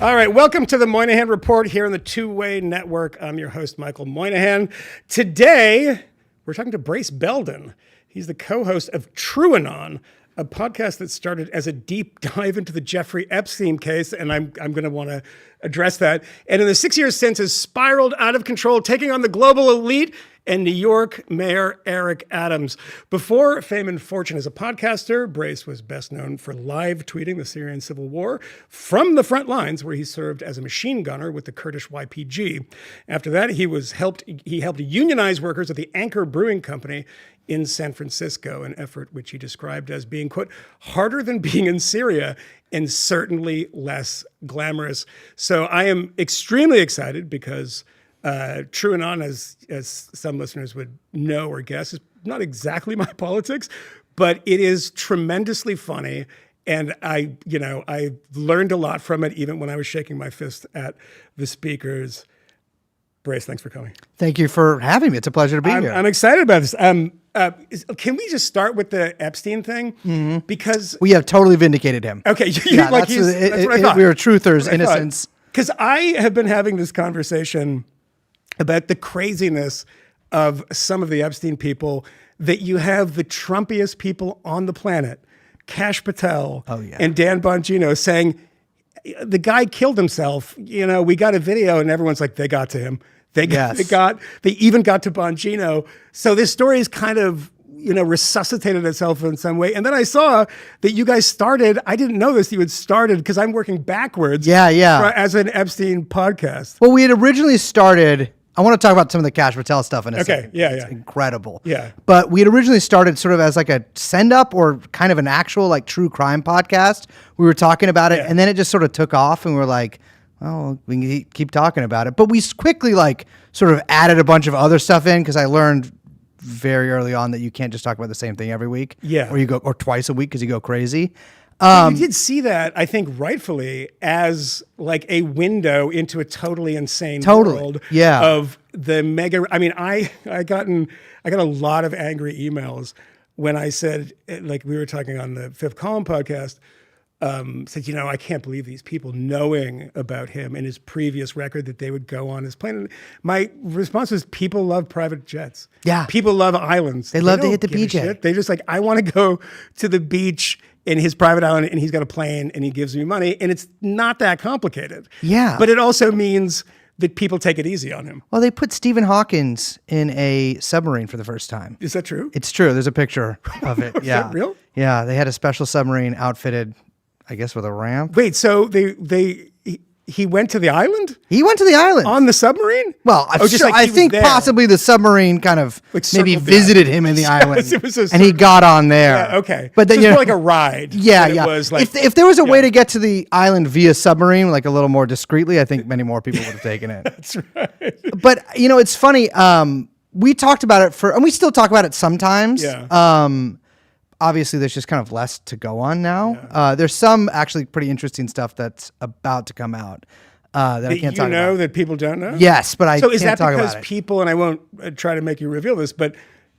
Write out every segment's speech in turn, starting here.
All right, welcome to the Moynihan Report here on the Two-Way Network. I'm your host, Michael Moynihan. Today, we're talking to Brace Belden. He's the co-host of TrueAnon, a podcast that started as a deep dive into the Jeffrey Epstein case, and I'm going to want to address that. And in the 6 years since, has spiraled out of control, taking on the global elite and New York Mayor Eric Adams. Before fame and fortune as a podcaster, Brace was best known for live tweeting the Syrian civil war from the front lines, where he served as a machine gunner with the Kurdish YPG. After that, he helped unionize workers at the Anchor Brewing Company in San Francisco, an effort which he described as being, quote, harder than being in Syria and certainly less glamorous. So I am extremely excited because TrueAnon, as some listeners would know or guess, is not exactly my politics, but it is tremendously funny. And I learned a lot from it, even when I was shaking my fist at the speakers. Brace, thanks for coming. Thank you for having me. It's a pleasure to be here. I'm excited about this. Can we just start with the Epstein thing? Mm-hmm. Because we have totally vindicated him. Okay, that's what I thought. We were truthers, innocents. Because I have been having this conversation about the craziness of some of the Epstein people, that you have the Trumpiest people on the planet, Kash Patel and Dan Bongino, saying, the guy killed himself. You know, we got a video, and everyone's like, they got to him. They even got to Bongino. So this story is kind of, resuscitated itself in some way. And then I saw that you guys started, I didn't know this, you had started, because I'm working backwards. As an Epstein podcast. Well, we had originally started, I want to talk about some of the Kash Patel stuff in a second. It's incredible. Yeah. But we had originally started sort of as like a send-up or kind of an actual like true crime podcast. We were talking about it, and then it just sort of took off, and we were like, oh, we can keep talking about it. But we quickly like sort of added a bunch of other stuff in, because I learned very early on that you can't just talk about the same thing every week. Yeah. Or twice a week, because you go crazy. You did see that, I think, rightfully, as like a window into a totally insane world of the mega. I mean, I got a lot of angry emails when I said, like we were talking on the Fifth Column podcast, said, I can't believe these people knowing about him and his previous record, that they would go on his plane. And my response was, people love private jets. Yeah. People love islands. They love to hit the BJ. They just like, I want to go to the beach in his private island, and he's got a plane, and he gives me money, and it's not that complicated. Yeah. But it also means that people take it easy on him. Well, they put Stephen Hawkins in a submarine for the first time. Is that true? It's true. There's a picture of it. Is that real? Yeah, they had a special submarine outfitted, I guess, with a ramp. Wait, so he went to the island? He went to the island. On the submarine? Well, I think possibly the submarine kind of like maybe visited him in the island, and he got on there. Yeah, okay. But then, it was more like a ride. Yeah. It was like, if there was a way to get to the island via submarine, like a little more discreetly, I think many more people would have taken it. That's right. But, it's funny. We talked about it and we still talk about it sometimes. Yeah. Obviously, there's just kind of less to go on now. Yeah. There's some actually pretty interesting stuff that's about to come out that I can't talk about. That people don't know? Yes, but I can't talk about it. So is that because people, and I won't try to make you reveal this, but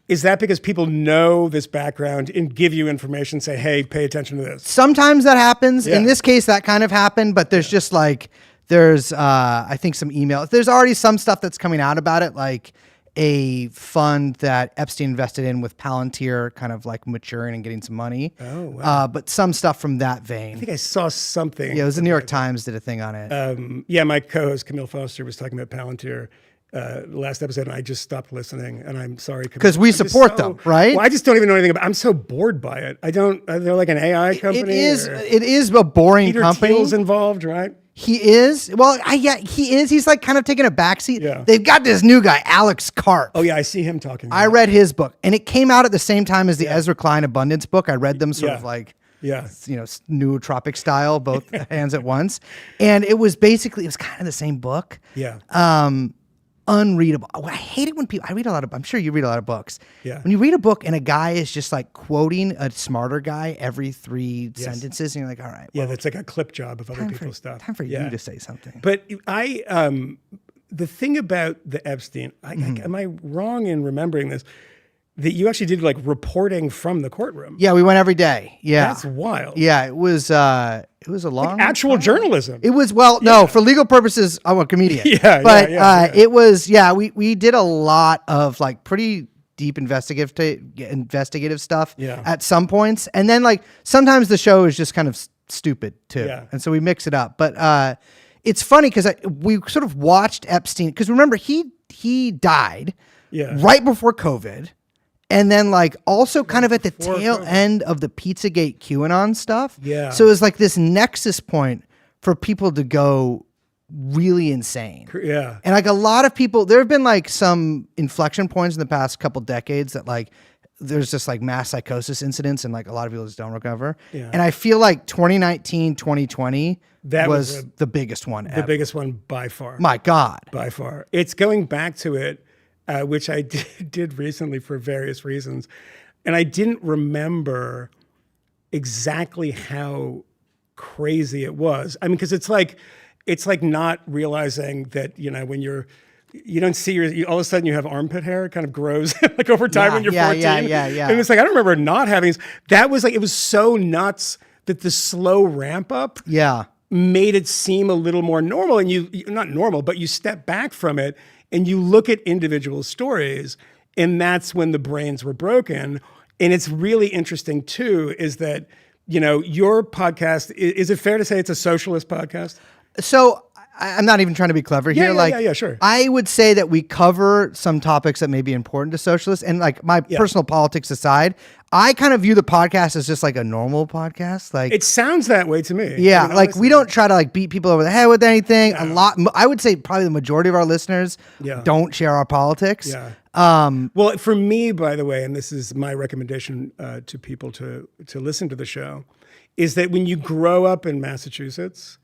is that because people know this background and give you information, say, hey, pay attention to this? Sometimes that happens. Yeah. In this case, that kind of happened, but there's just like, I think some emails. There's already some stuff that's coming out about it, like a fund that Epstein invested in with Palantir kind of like maturing and getting some money. Oh, wow. But some stuff from that vein. I think I saw something. Yeah, it was the New York Times did a thing on it. My co-host Camille Foster was talking about Palantir last episode, and I just stopped listening, and I'm sorry. Because we support them, right? Well, I just don't even know anything about it. I'm so bored by it. They're like an AI company. It is a boring Peter company. Thiel's involved, right? He is. Well, he is. He's like kind of taking a backseat. Yeah. They've got this new guy, Alex Karp. Oh, yeah, I see him talking. I read his book, and it came out at the same time as the Ezra Klein Abundance book. I read them sort of like, nootropic style, both hands at once. And it was kind of the same book. Yeah. Unreadable. I hate it when people, I'm sure you read a lot of books. Yeah. When you read a book and a guy is just like quoting a smarter guy every three sentences, and you're like, all right. Well, that's like a clip job of other people's stuff. Time for you to say something. But the thing about the Epstein, am I wrong in remembering this? that you actually did like reporting from the courtroom. Yeah, we went every day. Yeah. That's wild. Yeah, it was a long Actual journalism. It was, well, no, for legal purposes, I'm a comedian. But it was, we did a lot of like pretty deep investigative stuff at some points. And then like sometimes the show is just kind of stupid too. Yeah. And so we mix it up. But it's funny because we sort of watched Epstein, because remember, he died right before COVID. And then like also kind of at the tail end of the Pizzagate QAnon stuff. Yeah. So it was like this nexus point for people to go really insane. Yeah. And like a lot of people, there have been like some inflection points in the past couple decades that like there's just like mass psychosis incidents and like a lot of people just don't recover. Yeah. And I feel like 2019, 2020 was the biggest one ever. The biggest one by far. My God. By far. It's going back to it. Which I did recently for various reasons. And I didn't remember exactly how crazy it was. I mean, because it's like not realizing that, when you don't see all of a sudden you have armpit hair. It kind of grows like over time when you're 14. Yeah. And it's like, I don't remember not having, that was like, it was so nuts that the slow ramp up made it seem a little more normal. And you not normal, but you step back from it and you look at individual stories, and that's when the brains were broken. And it's really interesting too, is that, your podcast, is it fair to say it's a socialist podcast? So I'm not even trying to be clever here. Yeah, sure. I would say that we cover some topics that may be important to socialists, and like my personal politics aside, I kind of view the podcast as just like a normal podcast. Like it sounds that way to me. Yeah, like we don't try to like beat people over the head with anything. A lot, I would say probably the majority of our listeners don't share our politics. Yeah. Well, for me, by the way, and this is my recommendation to people to listen to the show, is that when you grow up in Massachusetts,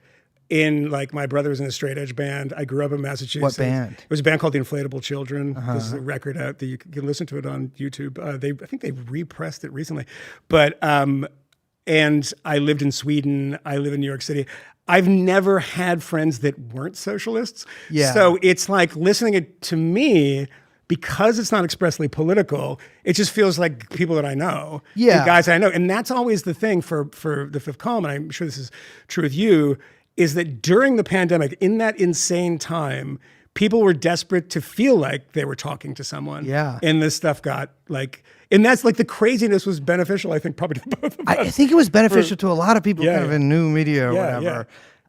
like my brother was in a straight edge band. I grew up in Massachusetts. What band? It was a band called The Inflatable Children. There's a record out that you can listen to it on YouTube. I think they repressed it recently. But and I lived in Sweden. I live in New York City. I've never had friends that weren't socialists. Yeah. So it's like listening it to me, because it's not expressly political, it just feels like people that I know. Yeah. Guys I know. And that's always the thing for the Fifth Column, and I'm sure this is true with you, is that during the pandemic, in that insane time, people were desperate to feel like they were talking to someone. Yeah. And this stuff got like, and that's like the craziness was beneficial, I think, probably to both of us. I think it was beneficial to a lot of people kind of in new media or whatever.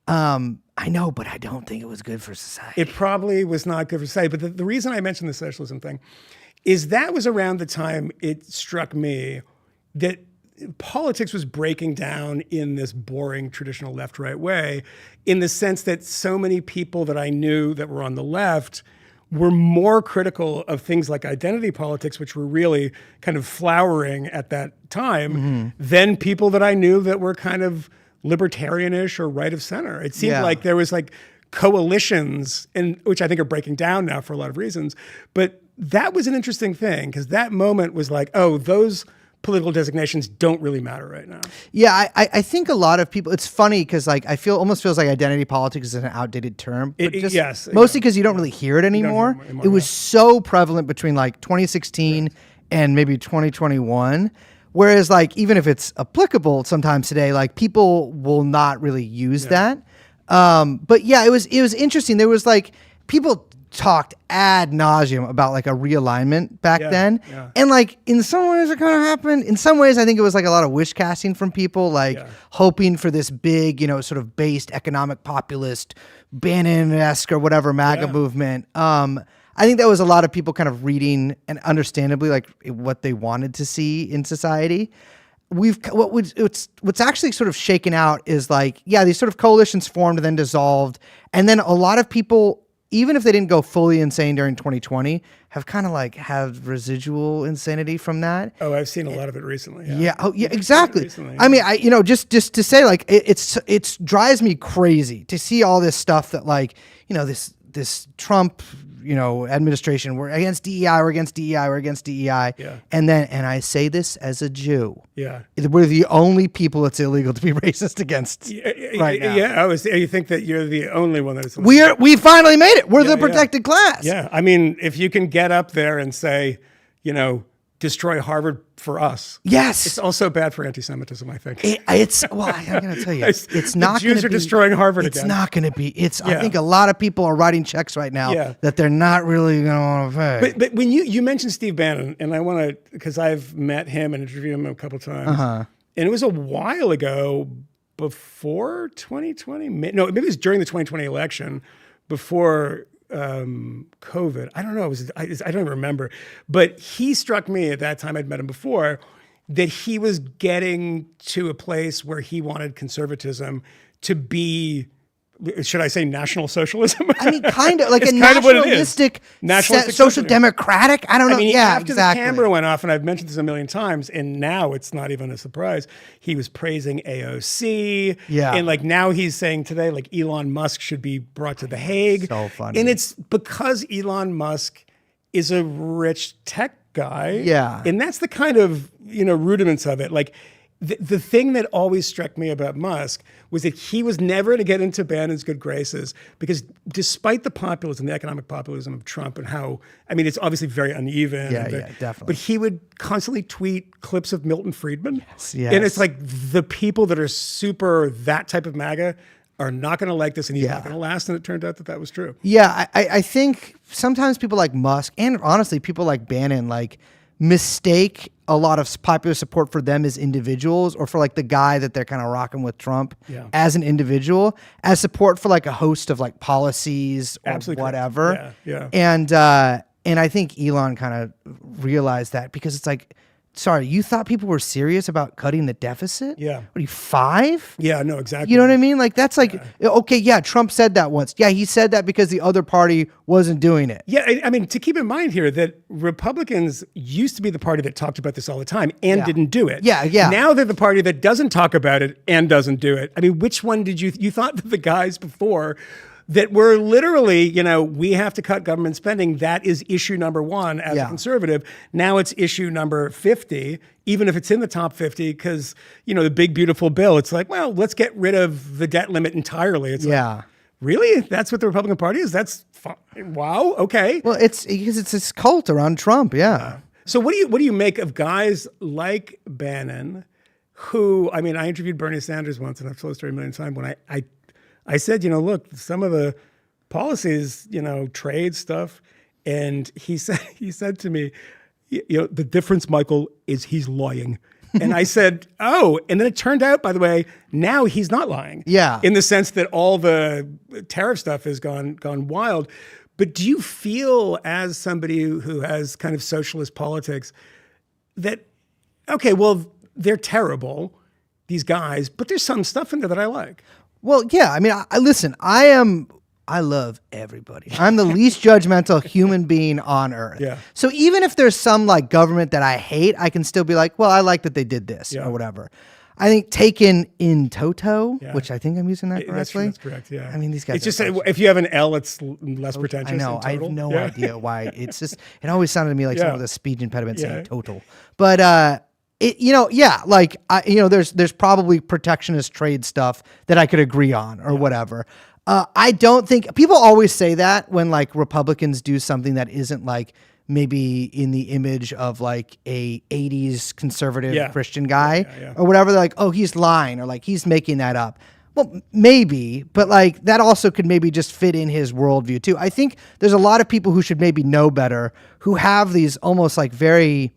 Yeah. I know, but I don't think it was good for society. It probably was not good for society. But the reason I mentioned the socialism thing is that was around the time it struck me that politics was breaking down in this boring traditional left-right way, in the sense that so many people that I knew that were on the left were more critical of things like identity politics, which were really kind of flowering at that time, than people that I knew that were kind of libertarianish or right of center. It seemed like there was like coalitions, which I think are breaking down now for a lot of reasons. But that was an interesting thing, because that moment was like, oh, those political designations don't really matter right now. Yeah, I think a lot of people, it's funny because like I almost feels like identity politics is an outdated term. But mostly because you don't really hear it anymore. It was so prevalent between like 2016 and maybe 2021. Whereas like even if it's applicable sometimes today, like people will not really use that. But yeah, it was interesting. There was like people talked ad nauseum about like a realignment back then. Yeah. And like in some ways it kind of happened. In some ways I think it was like a lot of wish casting from people, like hoping for this big, sort of based economic populist Bannon-esque or whatever MAGA movement. I think that was a lot of people kind of reading and understandably like what they wanted to see in society. What's actually sort of shaken out is like, these sort of coalitions formed and then dissolved. And then a lot of people, even if they didn't go fully insane during 2020, have kind of like have residual insanity from that. Oh, I've seen a lot of it recently. Yeah. Oh, yeah, exactly. I mean, just to say like, it's drives me crazy to see all this stuff that like, this Trump, administration, we're against DEI, we're against DEI, we're against DEI. Yeah. And I say this as a Jew. Yeah. We're the only people it's illegal to be racist against right now. Yeah. You think that you're the only one that is illegal. We finally made it. We're the protected class. Yeah. I mean, if you can get up there and say, destroy Harvard for us. Yes. It's also bad for anti-Semitism, I think. I'm going to tell you, it's not. The Jews are destroying Harvard again. It's not going to be. I think a lot of people are writing checks right now that they're not really going to want to pay. But when you mentioned Steve Bannon, and I want to, because I've met him and interviewed him a couple of times, and it was a while ago, before 2020. No, maybe it was during the 2020 election, before COVID. I don't know. I don't even remember. But he struck me at that time, I'd met him before, that he was getting to a place where he wanted conservatism to be, should I say, national socialism? I mean, kind of like a nationalistic, social democratic. I don't know. After the camera went off, and I've mentioned this a million times, and now it's not even a surprise. He was praising AOC. Yeah. And like now he's saying today, like Elon Musk should be brought to The Hague. So funny. And it's because Elon Musk is a rich tech guy. Yeah. And that's the kind of, rudiments of it. Like, the thing that always struck me about Musk was that he was never to get into Bannon's good graces, because despite the populism, the economic populism of Trump and how, it's obviously very uneven. Yeah, definitely. But he would constantly tweet clips of Milton Friedman. Yes. And it's like the people that are super that type of MAGA are not going to like this, and he's not going to last. And it turned out that was true. Yeah, I think sometimes people like Musk, and honestly, people like Bannon, mistake a lot of popular support for them as individuals, or for the guy that they're kind of rocking with Trump as an individual, as support for a host of policies or Absolutely whatever. Yeah. And I think Elon kind of realized that, because it's sorry, you thought people were serious about cutting the deficit? Yeah. What are you, 5? Yeah, no, exactly. You know what I mean? That's okay, yeah, Trump said that once. Yeah, he said that because the other party wasn't doing it. Yeah, to keep in mind here that Republicans used to be the party that talked about this all the time and didn't do it. Yeah. Now they're the party that doesn't talk about it and doesn't do it. Which one did you thought that the guys before that were literally, we have to cut government spending, that is issue number 1 as a conservative. Now it's issue number 50, even if it's in the top 50, because, the big, beautiful bill, it's like, well, let's get rid of the debt limit entirely. It's like, really? That's what the Republican Party is? That's fine. Wow, okay. Well, it's because it's this cult around Trump, So what do you make of guys like Bannon, who, I interviewed Bernie Sanders once, and I've told the story a million times, when I said, look, some of the policies, trade stuff, and he said to me, the difference, Michael, is he's lying. And I said, oh, and then it turned out, by the way, now he's not lying. Yeah. In the sense that all the tariff stuff has gone wild. But do you feel, as somebody who has kind of socialist politics, that, okay, well, they're terrible, these guys, but there's some stuff in there that I like? Well, yeah. Listen, I love everybody. I'm the least judgmental human being on earth. Yeah. So even if there's some government that I hate, I can still be like, well, I like that they did this or whatever. I think taken in toto, which I think I'm using that correctly. That's correct. Yeah. These guys. It's just if you have an L, it's less pretentious. I know. I have no idea why. It's just. It always sounded to me like someone with a speech impediment saying total. But there's probably protectionist trade stuff that I could agree on or whatever. I don't think people always say that when Republicans do something that isn't maybe in the image of a 80s conservative Christian guy or whatever. They're like, oh, he's lying, or he's making that up. Well, maybe, but that also could maybe just fit in his worldview too. I think there's a lot of people who should maybe know better, who have these almost very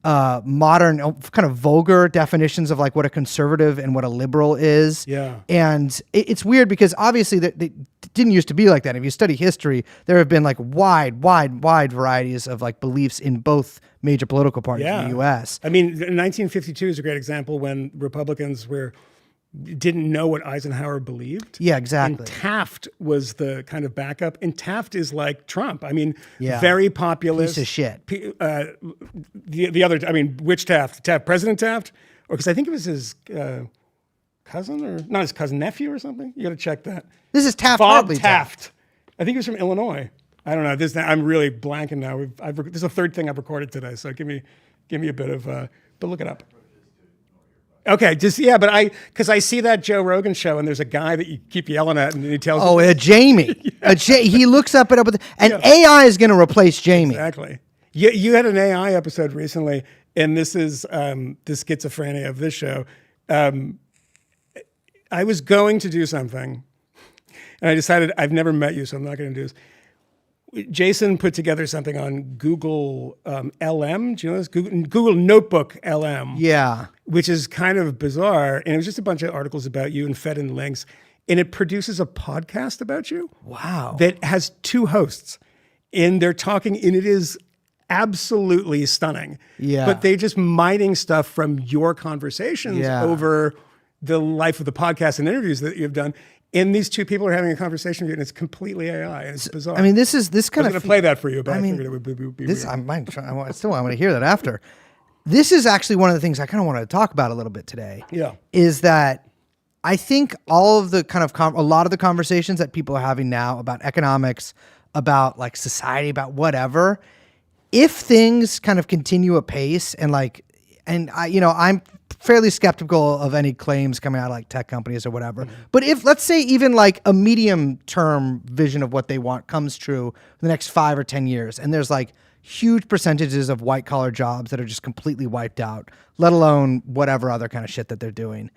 modern, kind of vulgar definitions of what a conservative and what a liberal is. Yeah. And it's weird because obviously they didn't used to be like that. If you study history, there have been wide varieties of beliefs in both major political parties in the U.S. 1952 is a great example when Republicans didn't know what Eisenhower believed. Yeah, exactly. And Taft was the kind of backup. And Taft is like Trump. Very populist. Piece of shit. The other, which Taft? President Taft? Or because I think it was his cousin, or not his cousin, nephew or something. You got to check that. This is Taft. Bob Taft. I think he was from Illinois. I don't know. I'm really blanking now. This is the third thing I've recorded today. So give me a bit of, but look it up. Okay, but because I see that Joe Rogan show, and there's a guy that you keep yelling at, and he tells Jamie. He looks up it up, and AI is going to replace Jamie. Exactly. You had an AI episode recently, and this is the schizophrenia of this show. I was going to do something, and I decided I've never met you, so I'm not going to do this. Jason put together something on Google LM. Do you know this? Google Notebook LM. Yeah. Which is kind of bizarre. And it was just a bunch of articles about you and fed in links. And it produces a podcast about you. Wow. That has 2 hosts. And they're talking, and it is absolutely stunning. Yeah. But they just mining stuff from your conversations over the life of the podcast and interviews that you've done. And these 2 people are having a conversation with you, and it's completely AI. And it's bizarre. I mean, this kind of. I was going to play that for you, but I figured it would be this. weird. I still want to hear that after. This is actually one of the things I kind of wanted to talk about a little bit today. Yeah. Is that I think all of the kind of a lot of the conversations that people are having now about economics, about like society, about whatever, if things kind of continue apace and I'm fairly skeptical of any claims coming out of like tech companies or whatever. Mm-hmm. But if, let's say, even like a medium term vision of what they want comes true in the next 5 or 10 years, and there's like huge percentages of white collar jobs that are just completely wiped out, let alone whatever other kind of shit that they're doing,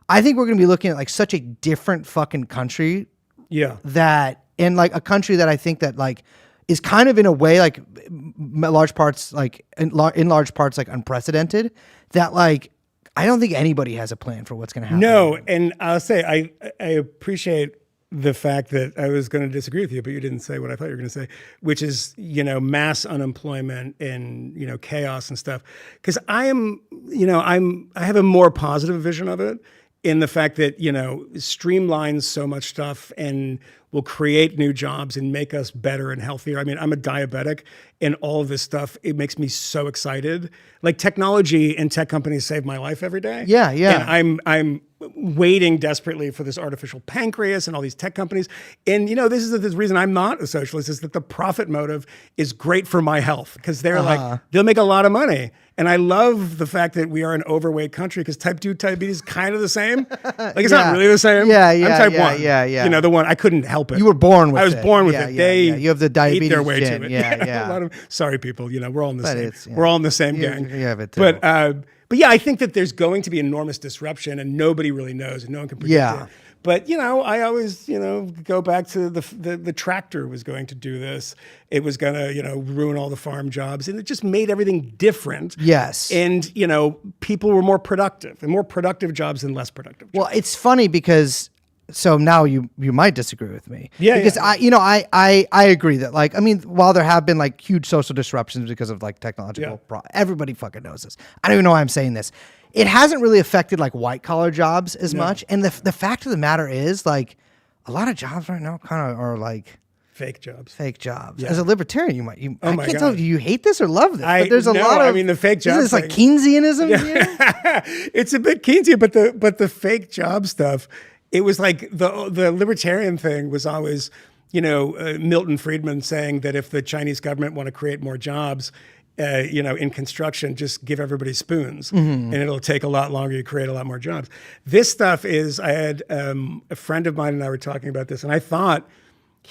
I think we're going to be looking at like such a different fucking country. Yeah. That, and like a country that I think that like is kind of in a way like in large parts like unprecedented, that like I don't think anybody has a plan for what's going to happen. No, and I'll say I appreciate the fact that I was going to disagree with you, but you didn't say what I thought you were going to say, which is, mass unemployment and, chaos and stuff. Because I have a more positive vision of it in the fact that, streamlines so much stuff and will create new jobs and make us better and healthier. I mean, I'm a diabetic, and all of this stuff, it makes me so excited. Like technology and tech companies save my life every day. Yeah, yeah. And I'm waiting desperately for this artificial pancreas and all these tech companies. And, this is the reason I'm not a socialist, is that the profit motive is great for my health, because they're like, they'll make a lot of money. And I love the fact that we are an overweight country, because type 2 diabetes is kind of the same. Like, it's not really the same. Yeah, I'm type 1. Yeah. The one, I couldn't help it. You were born with it. I was born with it. They You have the diabetes ate their way gen. to it. Yeah. A lot of, sorry, people. We're all in the But same. We're all in the same gang. You have it too. But yeah, I think that there's going to be enormous disruption, and nobody really knows, and no one can predict it. But I always go back to the tractor was going to do this. It was going to ruin all the farm jobs, and it just made everything different. Yes. And people were more productive, and more productive jobs than less productive jobs. Well, it's funny because so now you might disagree with me. Yeah. Because I agree that while there have been like huge social disruptions because of like technological everybody fucking knows this. I don't even know why I'm saying this. It hasn't really affected like white collar jobs as much. And the fact of the matter is, like, a lot of jobs right now kind of are like fake jobs. Yeah. As a libertarian, I can't tell if you hate this or love this. But there's a lot of the fake jobs. Is this like Keynesianism? Yeah. It's a bit Keynesian, but the fake job stuff. It was like the libertarian thing was always, Milton Friedman saying that if the Chinese government want to create more jobs, in construction, just give everybody spoons, and it'll take a lot longer to create a lot more jobs. This stuff is, I had a friend of mine and I were talking about this, and I thought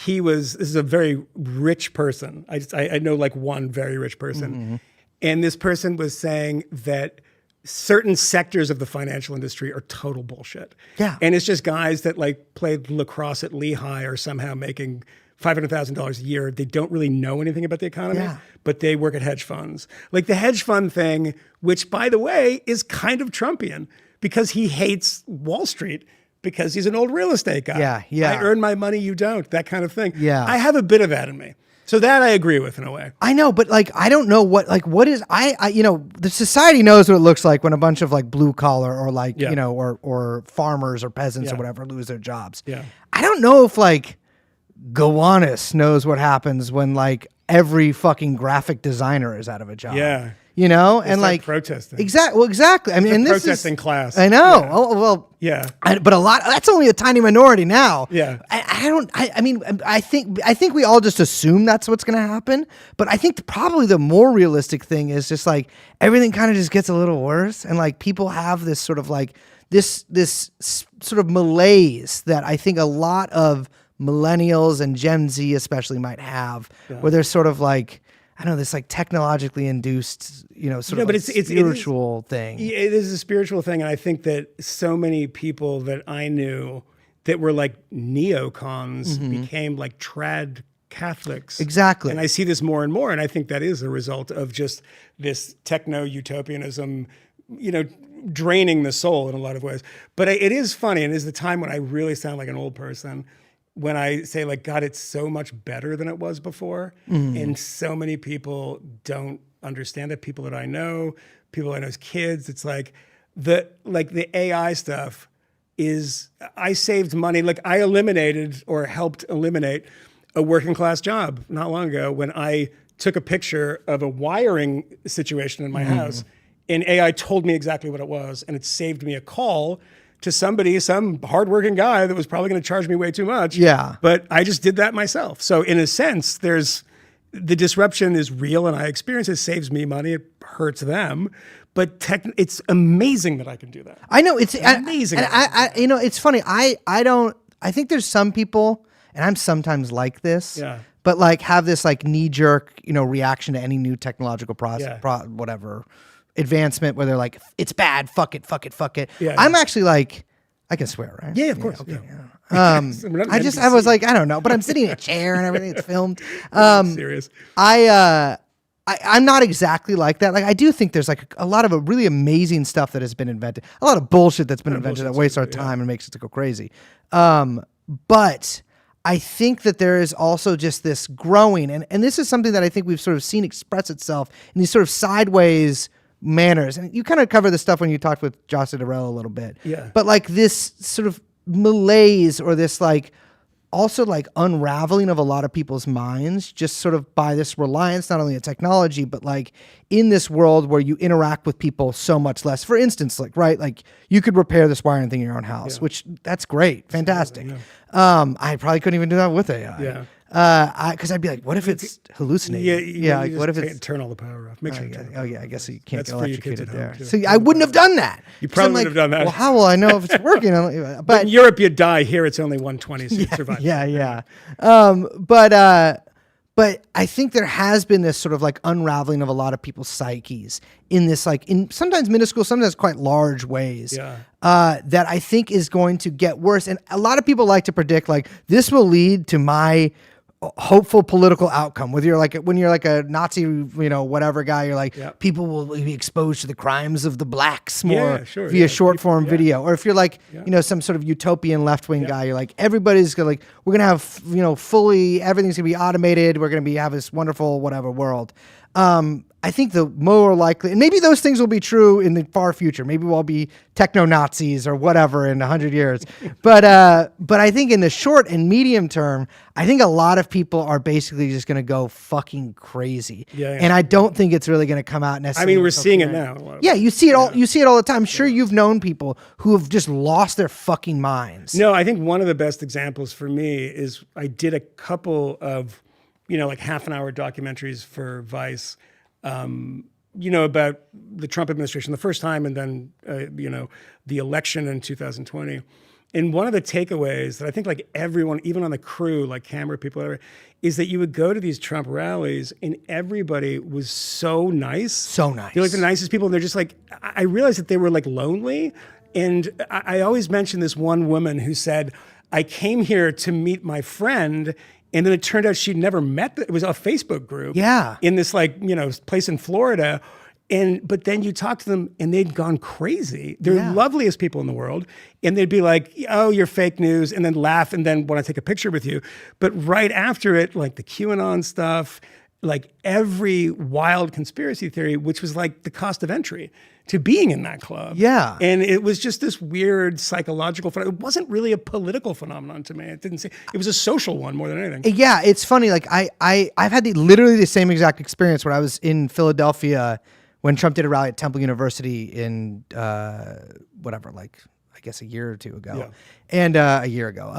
this is a very rich person. I know like one very rich person, and this person was saying that certain sectors of the financial industry are total bullshit. Yeah. And it's just guys that like played lacrosse at Lehigh are somehow making $500,000 a year. They don't really know anything about the economy, but they work at hedge funds. Like the hedge fund thing, which by the way, is kind of Trumpian, because he hates Wall Street because he's an old real estate guy. Yeah. I earn my money, you don't, that kind of thing. Yeah. I have a bit of that in me. So that I agree with in a way. I know, but like, I don't know what is, the society knows what it looks like when a bunch of like blue collar or like, or farmers or peasants or whatever lose their jobs. Yeah. I don't know if like Gowanus knows what happens when like every fucking graphic designer is out of a job. Yeah. And like protesting. Exactly. I mean, and this protesting class. I know. Yeah. Oh, well. Yeah. But a lot. That's only a tiny minority now. Yeah. I think we all just assume that's what's going to happen. But I think probably the more realistic thing is just like everything kind of just gets a little worse, and like people have this sort of like this sort of malaise that I think a lot of millennials and Gen Z especially might have, where they're sort of like, I don't know, this like technologically induced, sort of but like spiritual thing. It is a spiritual thing. And I think that so many people that I knew that were like neocons became like trad Catholics. Exactly. And I see this more and more. And I think that is a result of just this techno-utopianism, draining the soul in a lot of ways. But it is funny, and it is the time when I really sound like an old person when I say, like, God, it's so much better than it was before. And so many people don't understand it. People that I know, people I know as kids, it's like the AI stuff is, I saved money. Like, I eliminated or helped eliminate a working class job not long ago when I took a picture of a wiring situation in my house, and AI told me exactly what it was, and it saved me a call to somebody, some hardworking guy that was probably going to charge me way too much. Yeah. But I just did that myself. So in a sense, the disruption is real, and I experience it. Saves me money. It hurts them. But it's amazing that I can do that. I know it's amazing. It's funny. I think there's some people, and I'm sometimes like this. Yeah. But like have this like knee jerk, reaction to any new technological whatever advancement where they're like, it's bad, fuck it. Yeah, I'm actually like, I can swear, right? Yeah, of course. Okay. Yeah. I was like, I don't know, but I'm sitting in a chair and everything. It's filmed. Serious. I'm not exactly like that. Like, I do think there's like a lot of really amazing stuff that has been invented, a lot of bullshit that's been invented that wastes our time and makes us go crazy. But I think that there is also just this growing, and this is something that I think we've sort of seen express itself in these sort of sideways manners. And you kind of cover this stuff when you talked with Josh Citarella a little bit. Yeah. But like this sort of malaise or this like also like unraveling of a lot of people's minds just sort of by this reliance, not only on technology, but like in this world where you interact with people so much less. For instance, like, right, like you could repair this wiring thing in your own house, which that's great. Fantastic. I probably couldn't even do that with AI. Yeah. Because I'd be like, what if it's hallucinating? Like, what if it's turn all the power off? Make sure. I guess you can't That's get for you kids electrocuted at there. home, too. So I wouldn't have done that. You probably wouldn't have done that. Well, how will I know if it's working? But in Europe, you die. Here, it's only 120, so you survive. Yeah. But I think there has been this sort of like unraveling of a lot of people's psyches in this, like in sometimes minuscule, sometimes quite large ways. Yeah. That I think is going to get worse. And a lot of people like to predict like this will lead to my hopeful political outcome. Whether you're like when you're like a Nazi, whatever guy, you're like people will be exposed to the crimes of the blacks more via short form video. Or if you're like some sort of utopian left wing guy, you're like everybody's gonna we're gonna have fully everything's gonna be automated. We're gonna have this wonderful whatever world. I think the more likely, and maybe those things will be true in the far future. Maybe we'll be techno-Nazis or whatever in 100 years. But I think in the short and medium term, I think a lot of people are basically just going to go fucking crazy. Yeah. And I don't think it's really going to come out necessarily. I mean, we're seeing it now. Yeah, you see it all. You see it all the time. I'm sure you've known people who have just lost their fucking minds. No, I think one of the best examples for me is I did a couple of, like half-an-hour documentaries for Vice. About the Trump administration the first time and then, the election in 2020. And one of the takeaways that I think like everyone, even on the crew, like camera people, whatever, is that you would go to these Trump rallies and everybody was so nice. So nice. They're like the nicest people. And they're just like, I realized that they were like lonely. And I always mention this one woman who said, I came here to meet my friend. And then it turned out she'd never met. It was a Facebook group. Yeah. In this place in Florida. But then you talk to them and they'd gone crazy. They're the loveliest people in the world. And they'd be like, oh, you're fake news. And then laugh and then want to take a picture with you. But right after it, like the QAnon stuff, like every wild conspiracy theory, which was like the cost of entry to being in that club. Yeah. And it was just this weird psychological phenomenon. It wasn't really a political phenomenon to me. It was a social one more than anything. Yeah, it's funny. Like I've had literally the same exact experience when I was in Philadelphia when Trump did a rally at Temple University in I guess a year or two ago. Yeah. And a year ago.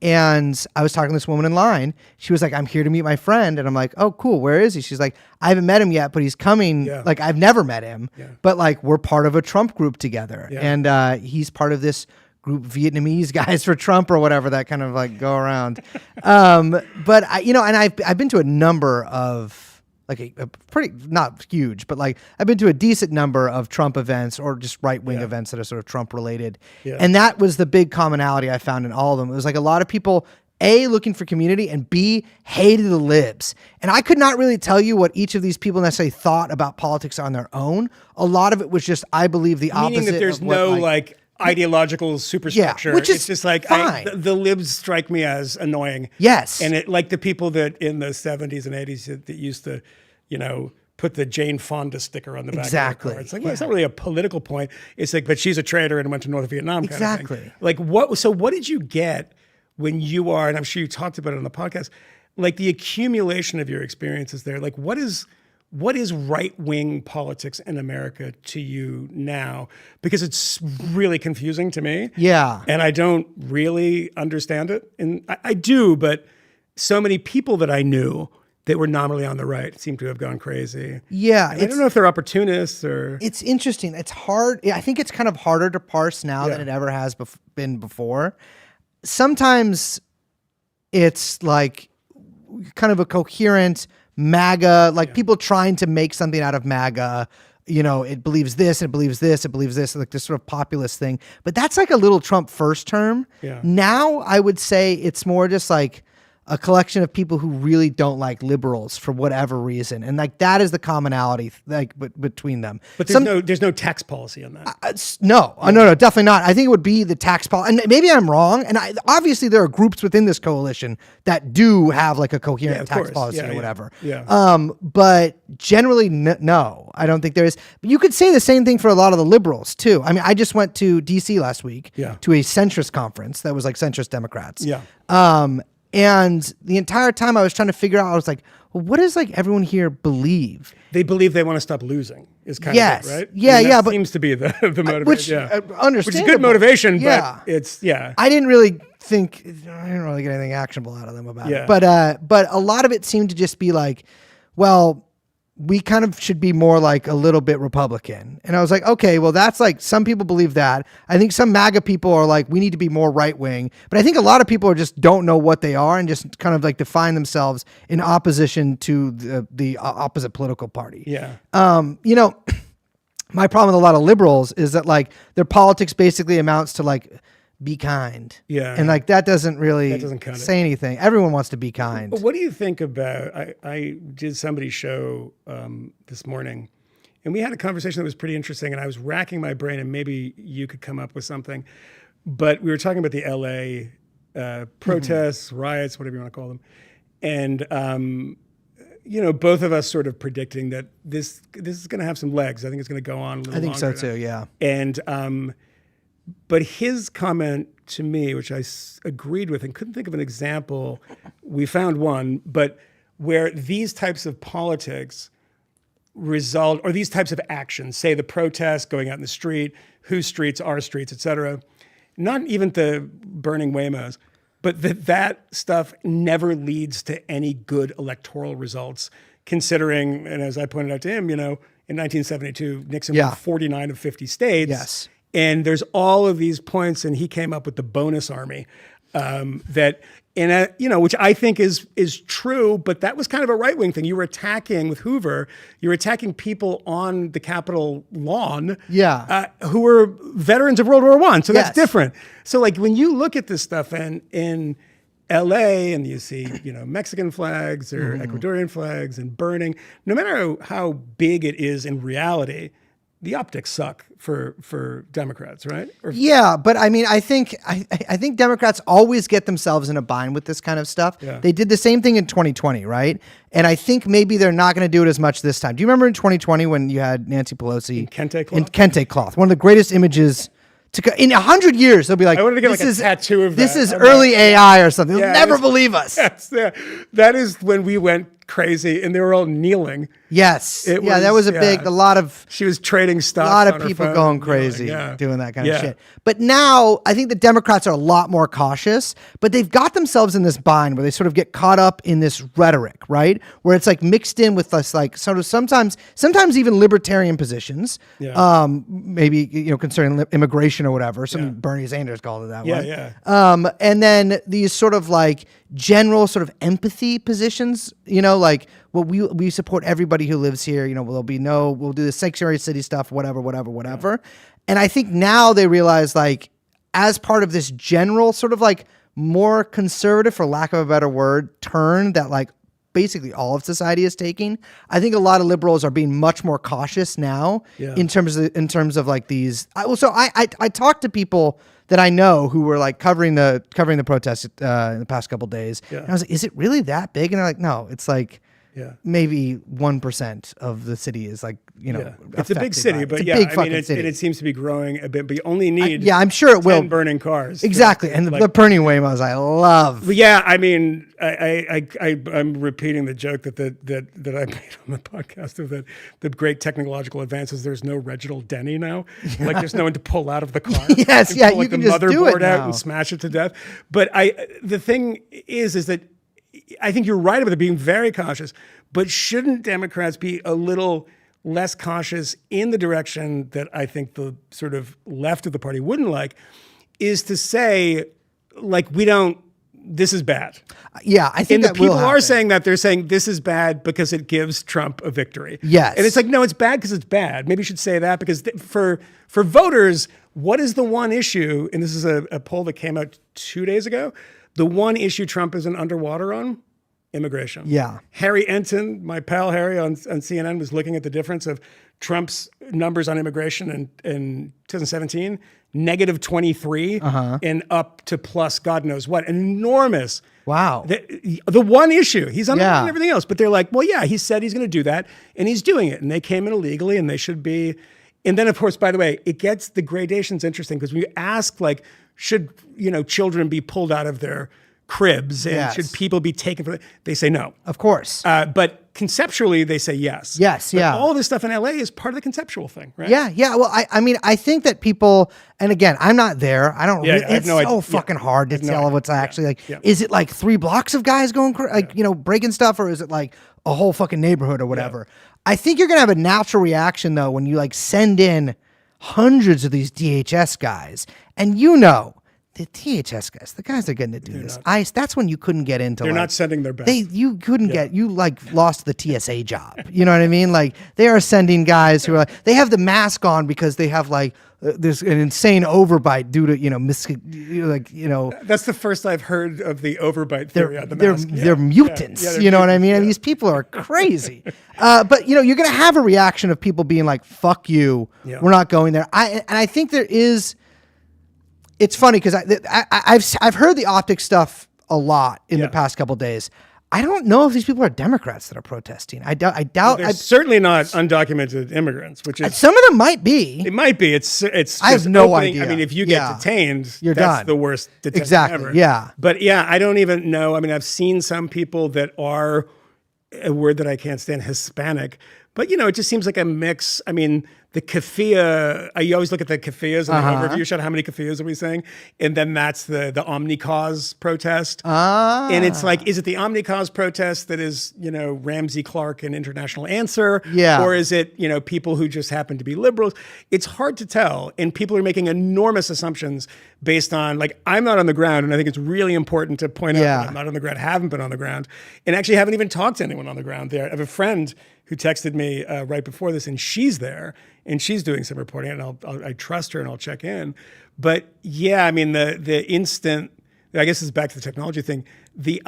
And I was talking to this woman in line. She was like, I'm here to meet my friend. And I'm like, oh, cool. Where is he? She's like, I haven't met him yet, but he's coming. Yeah. Like, I've never met him. Yeah. But like, we're part of a Trump group together. Yeah. And he's part of this group, Vietnamese guys for Trump or whatever that kind of like go around. But and I've been to a number of like a pretty, not huge, but like I've been to a decent number of Trump events or just right-wing events that are sort of Trump related. Yeah. And that was the big commonality I found in all of them. It was like a lot of people, A, looking for community, and B, hated the libs. And I could not really tell you what each of these people necessarily thought about politics on their own. A lot of it was just, I believe the opposite. Meaning that there's no like ideological superstructure. Yeah, which is it's just like the libs strike me as annoying. Yes. And it like the people that in the 70s and 80s that used to, put the Jane Fonda sticker on the back of their car. It's like, well, it's not really a political point. It's like, but she's a traitor and went to North Vietnam kind of thing. Like what did you get when you are, and I'm sure you talked about it on the podcast, like the accumulation of your experiences there, like what is right-wing politics in America to you now? Because it's really confusing to me. Yeah. And I don't really understand it. And I do, but so many people that I knew that were nominally on the right seem to have gone crazy. Yeah. I don't know if they're opportunists or... It's interesting. It's hard. I think it's kind of harder to parse now than it ever has been before. Sometimes it's like kind of a coherent MAGA, like people trying to make something out of MAGA. It believes this, it believes this, it believes this, like this sort of populist thing. But that's like a little Trump first term. Yeah. Now I would say it's more just like a collection of people who really don't like liberals for whatever reason. And like that is the commonality like between them. But there's no tax policy on that. No, definitely not. I think it would be the tax policy. And maybe I'm wrong. And obviously there are groups within this coalition that do have like a coherent tax policy or whatever. Yeah. But generally, no, I don't think there is. But you could say the same thing for a lot of the liberals too. I mean, I just went to DC last week to a centrist conference that was like centrist Democrats. Yeah. And the entire time I was trying to figure out, I was like, well, what does like everyone here believe? They believe they want to stop losing is kind of it, right? Yeah, that seems to be the motivation. Which, understandable. Which is good motivation, but it's, I didn't really get anything actionable out of them about it. But a lot of it seemed to just be like, well, we kind of should be more like a little bit Republican. And I was like, okay, well, that's like, some people believe that. I think some MAGA people are like, we need to be more right wing. But I think a lot of people just don't know what they are and just kind of like define themselves in opposition to the opposite political party. Yeah. My problem with a lot of liberals is that like their politics basically amounts to like, be kind. Yeah. And like that doesn't say anything. Everyone wants to be kind. But what do you think about, I did somebody's show this morning and we had a conversation that was pretty interesting and I was racking my brain and maybe you could come up with something. But we were talking about the LA protests, riots, whatever you want to call them. And both of us sort of predicting that this is going to have some legs. I think it's going to go on a little longer. I think so too, yeah. And but his comment to me, which I agreed with and couldn't think of an example, we found one, but where these types of politics result, or these types of actions, say the protests, going out in the street, whose streets, our streets, et cetera, not even the burning Waymos, but that stuff never leads to any good electoral results, considering, and as I pointed out to him, in 1972, Nixon won 49 of 50 states. Yes. And there's all of these points, and he came up with the bonus army which I think is true, but that was kind of a right-wing thing. You were attacking with Hoover, you were attacking people on the Capitol lawn who were veterans of World War I, so that's different. So like when you look at this stuff in LA and you see, Mexican flags or Ecuadorian flags and burning, no matter how big it is in reality, the optics suck for Democrats, right? But I mean, I think Democrats always get themselves in a bind with this kind of stuff. Yeah. They did the same thing in 2020, right? And I think maybe they're not going to do it as much this time. Do you remember in 2020 when you had Nancy Pelosi in kente cloth? In kente cloth, one of the greatest images. In 100 years, they'll be like, I wanted to get a tattoo of that. This is early AI or something. They'll never believe us. That is when we went crazy and they were all kneeling. Yes. That was a lot of... She was trading stuff. A lot of people going crazy doing that kind of shit. But now I think the Democrats are a lot more cautious, but they've got themselves in this bind where they sort of get caught up in this rhetoric, right? Where it's like mixed in with this like sort of sometimes even libertarian positions, maybe, concerning immigration or whatever. Bernie Sanders called it that way. And then these sort of like general sort of empathy positions, like, well, we support everybody who lives here. You know, we'll do the sanctuary city stuff, whatever. And I think now they realize, like, as part of this general sort of like more conservative, for lack of a better word, turn that like basically all of society is taking, I think a lot of liberals are being much more cautious now in terms of like these. I talked to people that I know who were like covering the protests in the past couple of days. Yeah. And I was like, is it really that big? And they're like, no, it's like maybe 1% of the city is like, you know, it's a big city, but it seems to be growing a bit, but you only need I'm sure it 10 will burning cars. Exactly. And the burning Waymos I love. But yeah, I mean, I'm repeating the joke that I made on the podcast of that the great technological advances. There's no Reginald Denny now. Like there's no one to pull out of the car. Yes, pull, you can just do it out now and smash it to death. But the thing is that I think you're right about it being very cautious, but shouldn't Democrats be a little less cautious in the direction that I think the sort of left of the party wouldn't like, is to say, like, this is bad. Yeah, I think that people are saying that. They're saying this is bad because it gives Trump a victory. Yes. And it's like, no, it's bad because it's bad. Maybe you should say that because for voters, what is the one issue, and this is a poll that came out 2 days ago, the one issue Trump isn't underwater on? Immigration. Yeah. Harry Enton, my pal Harry on CNN, was looking at the difference of Trump's numbers on immigration in 2017, negative 23, and up to plus God knows what. Enormous. Wow. The one issue. He's on everything else. But they're like, well, yeah, he said he's going to do that, and he's doing it. And they came in illegally, and they should be. And then, of course, by the way, it gets the gradations interesting because when you ask, like, should children be pulled out of their cribs and should people be taken for? They say no. Of course. But conceptually, they say yes. Yes, but all this stuff in LA is part of the conceptual thing, right? Yeah. Well, I mean, I think that people, and again, I'm not there. I don't. It's so fucking hard to tell what's actually like. Yeah. Is it like 3 blocks of guys going breaking stuff, or is it like a whole fucking neighborhood or whatever? Yeah. I think you're gonna have a natural reaction though when you like send in hundreds of these DHS guys, and the DHS guys, the guys that are getting to do this ICE, that's when you couldn't get into. They're not sending their best. You couldn't get, you like lost the TSA job. You know what I mean? Like they are sending guys who are like, they have the mask on because they have like there's an insane overbite due to, That's the first I've heard of the overbite theory on the mask. They're mutants. You know what I mean? I mean, these people are crazy. But you're going to have a reaction of people being like, fuck you. Yeah. We're not going there. I think there is. It's funny because I've heard the optics stuff a lot in the past couple of days. I don't know if these people are Democrats that are protesting. I doubt. Well, they're certainly not undocumented immigrants, which is some of them might be. It might be. It's. I have no idea. I mean, if you get detained, you're that's done. The worst detention ever. Yeah. But I don't even know. I mean, I've seen some people that are a word that I can't stand, Hispanic. But, it just seems like a mix. I mean, the keffiyeh, you always look at the keffiyehs in the overview shot. How many keffiyehs are we saying? And then that's the Omnicause protest. And it's like, is it the Omnicause protest that is, Ramsey Clark and International Answer? Yeah. Or is it, people who just happen to be liberals? It's hard to tell. And people are making enormous assumptions based on, like, I'm not on the ground. And I think it's really important to point out that I'm not on the ground, haven't been on the ground, and actually haven't even talked to anyone on the ground there. I have a friend who texted me right before this, and she's there, and she's doing some reporting, and I trust her, and I'll check in. But I mean, the instant, I guess it's back to the technology thing, the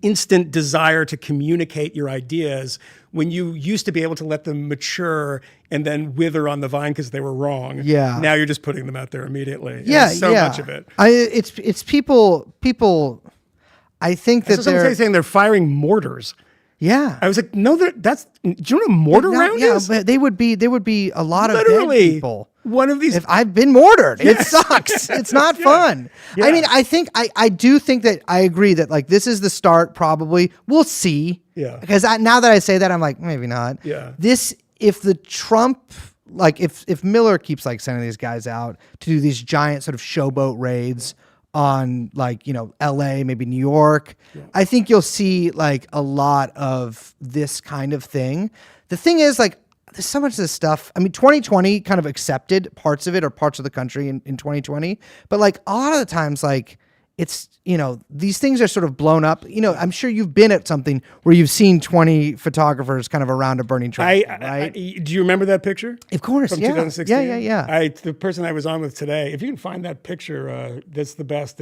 instant desire to communicate your ideas when you used to be able to let them mature and then wither on the vine because they were wrong. Yeah. Now you're just putting them out there immediately. Yeah. So much of it. It's people. I think that they're saying they're firing mortars. Yeah, I was like, no, that's. Do you know what a mortar round is? Yeah, but there would be a lot of dead people. One of these. If I've been mortared, it sucks. It's not fun. Yeah. I mean, I do think that I agree that like this is the start. Probably we'll see. Yeah. Because now that I say that, I'm like maybe not. Yeah. If the Trump, like if Miller keeps like sending these guys out to do these giant sort of showboat raids on like, LA, maybe New York. Yeah. I think you'll see like a lot of this kind of thing. The thing is like, there's so much of this stuff. I mean, 2020 kind of accepted parts of it or parts of the country in 2020. But like a lot of the times, like it's, these things are sort of blown up. I'm sure you've been at something where you've seen 20 photographers kind of around a burning train, right? Do you remember that picture? Of course, From yeah. 2016? Yeah. The person I was on with today, if you can find that picture, that's the best.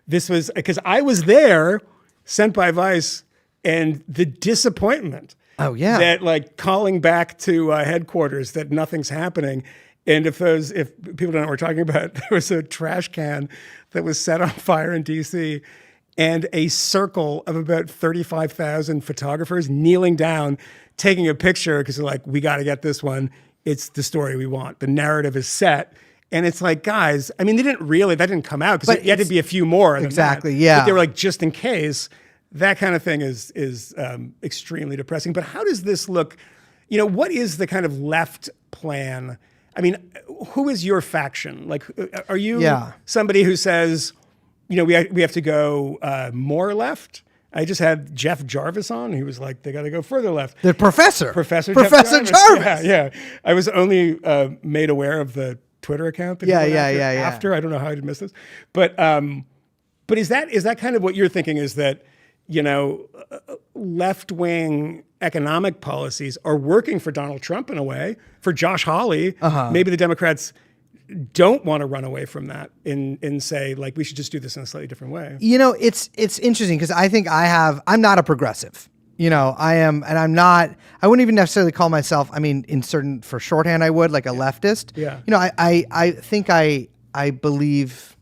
This was, because I was there, sent by Vice, and the disappointment. Oh, yeah. That, like, calling back to headquarters that nothing's happening. And if people don't know what we're talking about, there was a trash can that was set on fire in DC, and a circle of about 35,000 photographers kneeling down, taking a picture because they're like, we got to get this one. It's the story we want. The narrative is set. And it's like, guys, I mean, that didn't come out because you had to be a few more. Exactly, yeah. But they were like, just in case. That kind of thing is extremely depressing. But how does this look? What is the kind of left plan? I mean, who is your faction? Like, are you somebody who says, we have to go more left? I just had Jeff Jarvis on. He was like, they got to go further left. The Professor Jeff Jarvis. Yeah. I was only made aware of the Twitter account. That after, I don't know how I did miss this. But is that kind of what you're thinking, is that, left-wing economic policies are working for Donald Trump in a way, for Josh Hawley. Maybe the Democrats don't want to run away from that and say, like, we should just do this in a slightly different way. It's interesting because I think I'm not a progressive. I am, and I'm not, I wouldn't even necessarily call myself, for shorthand, I would, like a leftist. Yeah. I think I believe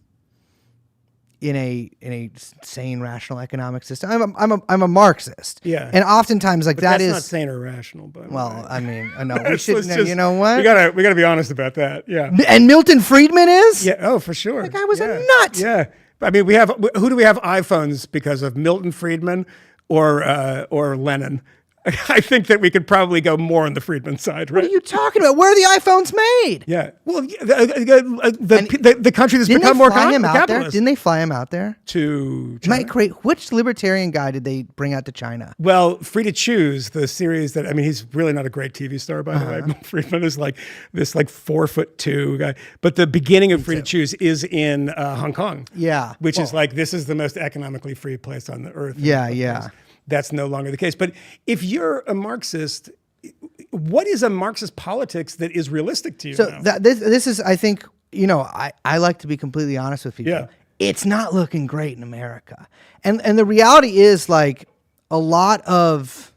in a sane, rational economic system. I'm a Marxist. Yeah. And oftentimes, like, that's not sane or rational, but I know we should. You know what? We gotta be honest about that. Yeah. And Milton Friedman is. Yeah. Oh, for sure. That guy was a nut. Yeah. I mean, who do we have iPhones because of? Milton Friedman or Lenin? I think that we could probably go more on the Friedman side, right? What are you talking about? Where are the iPhones made? Yeah. Well, the country that's become more capitalist. Didn't they fly him out there? To China? Which libertarian guy did they bring out to China? Well, Free to Choose, the series that, he's really not a great TV star, by the way. Friedman is like this 4'2" guy. But the beginning of Free to Choose is in Hong Kong. Yeah. Which is like, this is the most economically free place on the earth. Yeah. That's no longer the case. But if you're a Marxist, what is a Marxist politics that is realistic to you? So now? This is, I think, I like to be completely honest with people. Yeah. It's not looking great in America. And the reality is, like, a lot of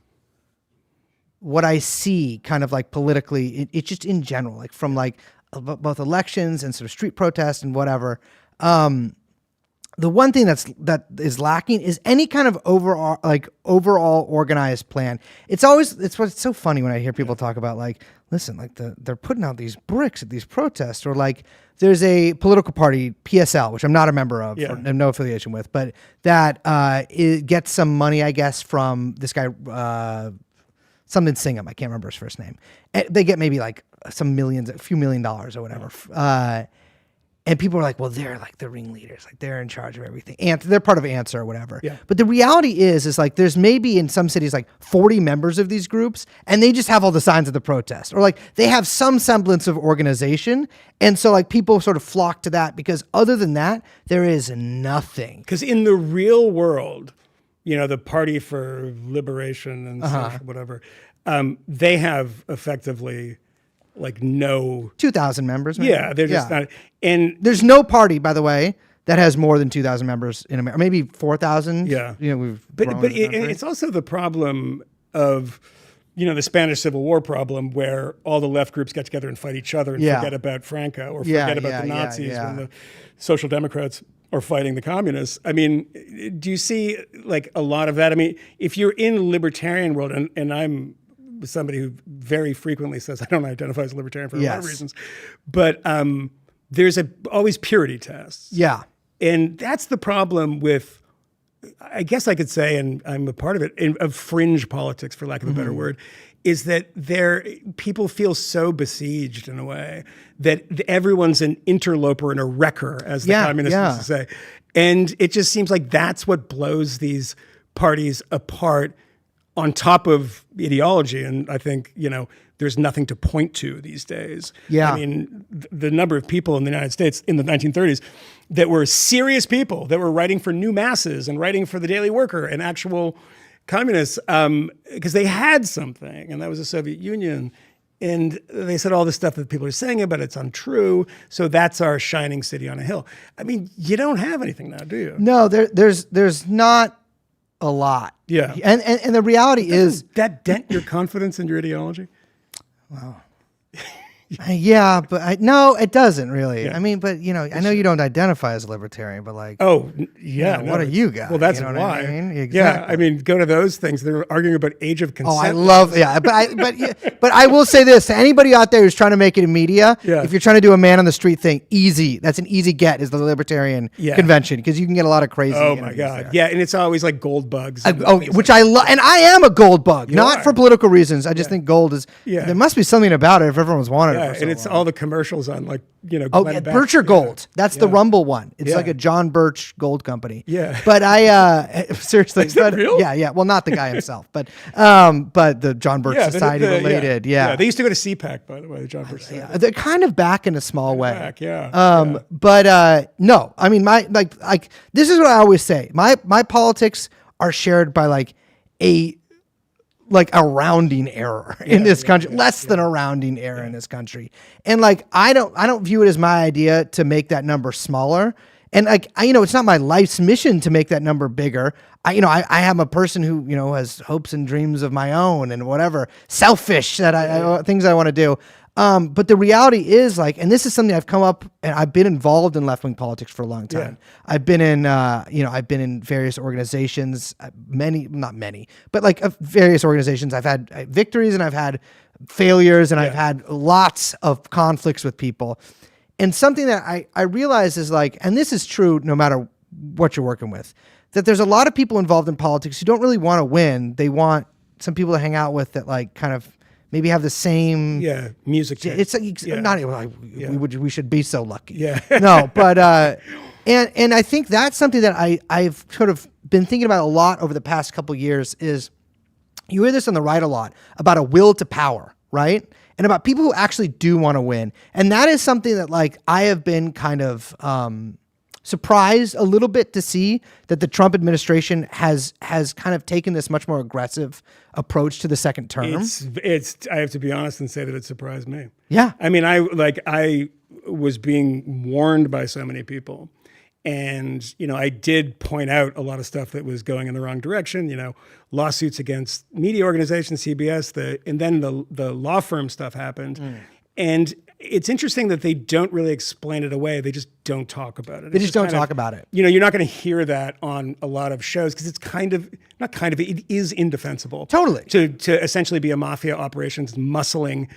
what I see kind of like politically, it's just in general, like from like both elections and sort of street protests and whatever. The one thing that is lacking is any kind of overall organized plan. It's what's so funny when I hear people talk about, like, listen, like they're putting out these bricks at these protests, or like there's a political party, PSL, which I'm not a member of, or have no affiliation with, but that it gets some money, I guess, from this guy, something Singham. I can't remember his first name. And they get maybe like a few $1 million or whatever. And people are like, well, they're like the ringleaders, like they're in charge of everything. And they're part of Answer or whatever. Yeah. But the reality is like there's maybe in some cities like 40 members of these groups, and they just have all the signs of the protest, or like they have some semblance of organization. And so like people sort of flock to that, because other than that, there is nothing. Because in the real world, the Party for Liberation and social whatever, they have effectively like no 2,000 members. Maybe. Yeah, they're just not. And there's no party, by the way, that has more than 2,000 members in America. Maybe 4,000. Yeah, but it's also the problem of the Spanish Civil War problem, where all the left groups get together and fight each other and forget about Franco, or forget about the Nazis when the Social Democrats are fighting the communists. I mean, do you see like a lot of that? I mean, if you're in the libertarian world, and I'm somebody who very frequently says I don't identify as a libertarian for a lot of reasons, but there's always purity tests. Yeah. And that's the problem with, I guess I could say, and I'm a part of it, of fringe politics, for lack of a better word, is that people feel so besieged in a way that everyone's an interloper and a wrecker, as the communists used to say. And it just seems like that's what blows these parties apart, on top of ideology. And I think, there's nothing to point to these days. Yeah. I mean, the number of people in the United States in the 1930s that were serious people that were writing for New Masses and writing for the Daily Worker and actual communists, because they had something, and that was the Soviet Union. And they said all this stuff that people are saying, but it's untrue. So that's our shining city on a hill. I mean, you don't have anything now, do you? No, there's not a lot. Yeah. And the reality is that dent your confidence in your ideology? yeah, but no, it doesn't really. Yeah. I mean, but you know, I know you don't identify as a libertarian, but like, yeah. what are you guys? Well, that's you know why. I mean? Exactly. Yeah, I mean, go to those things. They're arguing about age of consent. Oh, I love, yeah, but I will say this to anybody out there who's trying to make it in media. Yeah. If you're trying to do a man on the street thing, easy. That's an easy get. Is the libertarian convention because you can get a lot of crazy. Oh my God, there. yeah, and it's always like gold bugs. Which I love, and I am a gold bug, not for political reasons. I just think gold is. Yeah. There must be something about it if everyone's wanted it. For so and it's long. all the commercials on like Glenn Beck. Bircher Gold. That's the Rumble one. It's Yeah. like a John Birch gold company. Yeah. But I seriously. Is that real? Yeah. Well, not the guy himself, but the John Birch Society related. Yeah. They used to go to CPAC, by the way, the John Birch Society. They're kind of back in a small way. Back, yeah. But no, I mean my like this is what I always say. My politics are shared by like a rounding error in this country, less than a rounding error in this country. And like, I don't view it as my idea to make that number smaller. And like, it's not my life's mission to make that number bigger. I am a person who, has hopes and dreams of my own and whatever, selfish that things I want to do. But the reality is like, and this is something I've come up and I've been involved in left-wing politics for a long time. Yeah. I've been in various organizations, not many, but like various organizations. I've had victories and I've had failures and I've had lots of conflicts with people. And something that I realize is like, and this is true no matter what you're working with, that there's a lot of people involved in politics who don't really want to win. They want some people to hang out with that like kind of maybe have the same music taste. It's not like we should be so lucky. Yeah. No, but and I think that's something that I've sort of been thinking about a lot over the past couple of years is you hear this on the right a lot about a will to power, right? And about people who actually do want to win. And that is something that like I have been kind of surprised a little bit to see that the Trump administration has kind of taken this much more aggressive approach to the second term. I have to be honest and say that it surprised me. Yeah. I mean, I was being warned by so many people. And, I did point out a lot of stuff that was going in the wrong direction, lawsuits against media organizations, CBS, and then the law firm stuff happened. And it's interesting that they don't really explain it away. They just don't talk about it. They just don't talk about it. You're not going to hear that on a lot of shows because it's it is indefensible. Totally. To essentially be a mafia operations muscling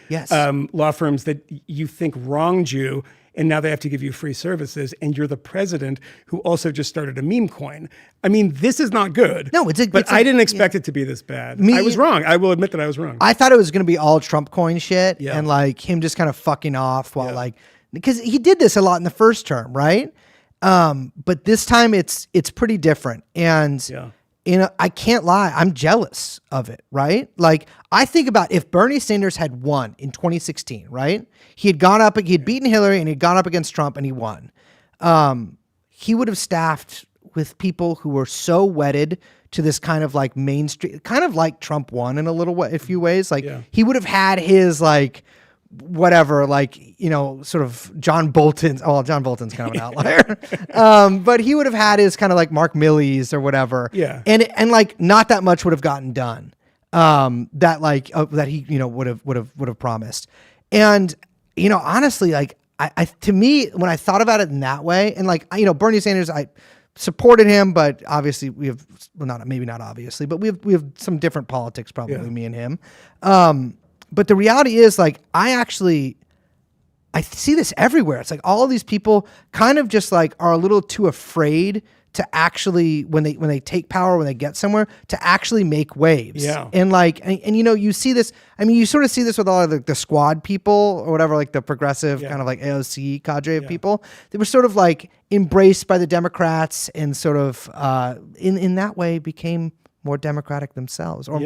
law firms that you think wronged you, and now they have to give you free services, and you're the president who also just started a meme coin. I mean, this is not good. No, but I didn't expect it to be this bad. I was wrong. I will admit that I was wrong. I thought it was going to be all Trump coin shit and like him just kind of fucking off while because he did this a lot in the first term, right? But this time it's pretty different. And I can't lie, I'm jealous of it, right? Like I think about if Bernie Sanders had won in 2016, right? He had beaten Hillary and he'd gone up against Trump and he won. He would have staffed with people who were so wedded to this kind of like mainstream, kind of like Trump won in a few ways. Like he would have had his like, whatever, like, sort of John Bolton's kind of an outlier. But he would have had his kind of like Mark Milley's or whatever. Yeah. And like not that much would have gotten done. That he, would have promised. And, honestly, like I to me, when I thought about it in that way, and like, Bernie Sanders, I supported him, but obviously we have, maybe not obviously, but we have some different politics, probably me and him. But the reality is like, I see this everywhere. It's like all of these people kind of just like are a little too afraid to actually, when they take power, when they get somewhere, to actually make waves. Yeah. And like, and you see this, I mean, you sort of see this with all of the squad people or whatever, like the progressive kind of like AOC cadre of people. They were sort of like embraced by the Democrats and sort of in that way became more democratic themselves or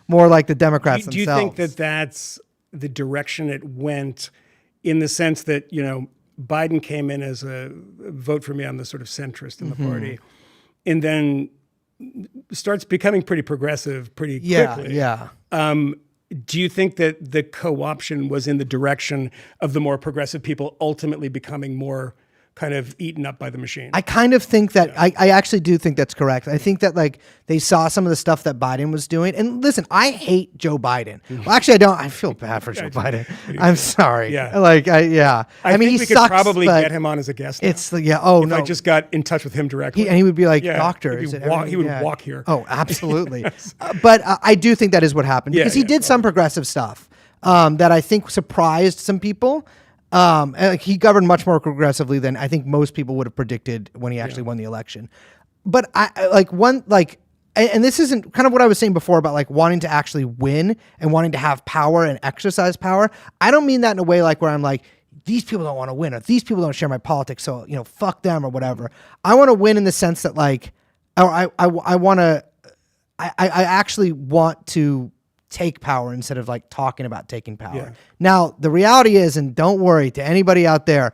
more like the Democrats themselves. Do you think that that's the direction it went in the sense that, Biden came in as a vote for me. I'm the sort of centrist in the Mm-hmm. party, and then starts becoming pretty progressive pretty quickly. Yeah. Do you think that the co-option was in the direction of the more progressive people ultimately becoming more kind of eaten up by the machine? I kind of think that I actually do think that's correct. I think that like they saw some of the stuff that Biden was doing. And listen, I hate Joe Biden. Well, actually, I don't. I feel bad for Joe Biden. I'm sorry. Yeah. Like, I mean, think he we sucks, could probably but get him on as a guest now. It's oh if no. I just got in touch with him directly. And he would be like, Yeah. doctor. He'd Is be it he would everything? walk here. Oh, absolutely. But I do think that is what happened because he did some progressive stuff that I think surprised some people. And, like, he governed much more progressively than I think most people would have predicted when he actually won the election. But and this isn't kind of what I was saying before about like wanting to actually win and wanting to have power and exercise power. I don't mean that in a way like where I'm like, these people don't want to win or these people don't share my politics, so fuck them or whatever. I want to win in the sense that like, or I actually want to take power instead of like talking about taking power. Yeah. Now, the reality is, and don't worry to anybody out there,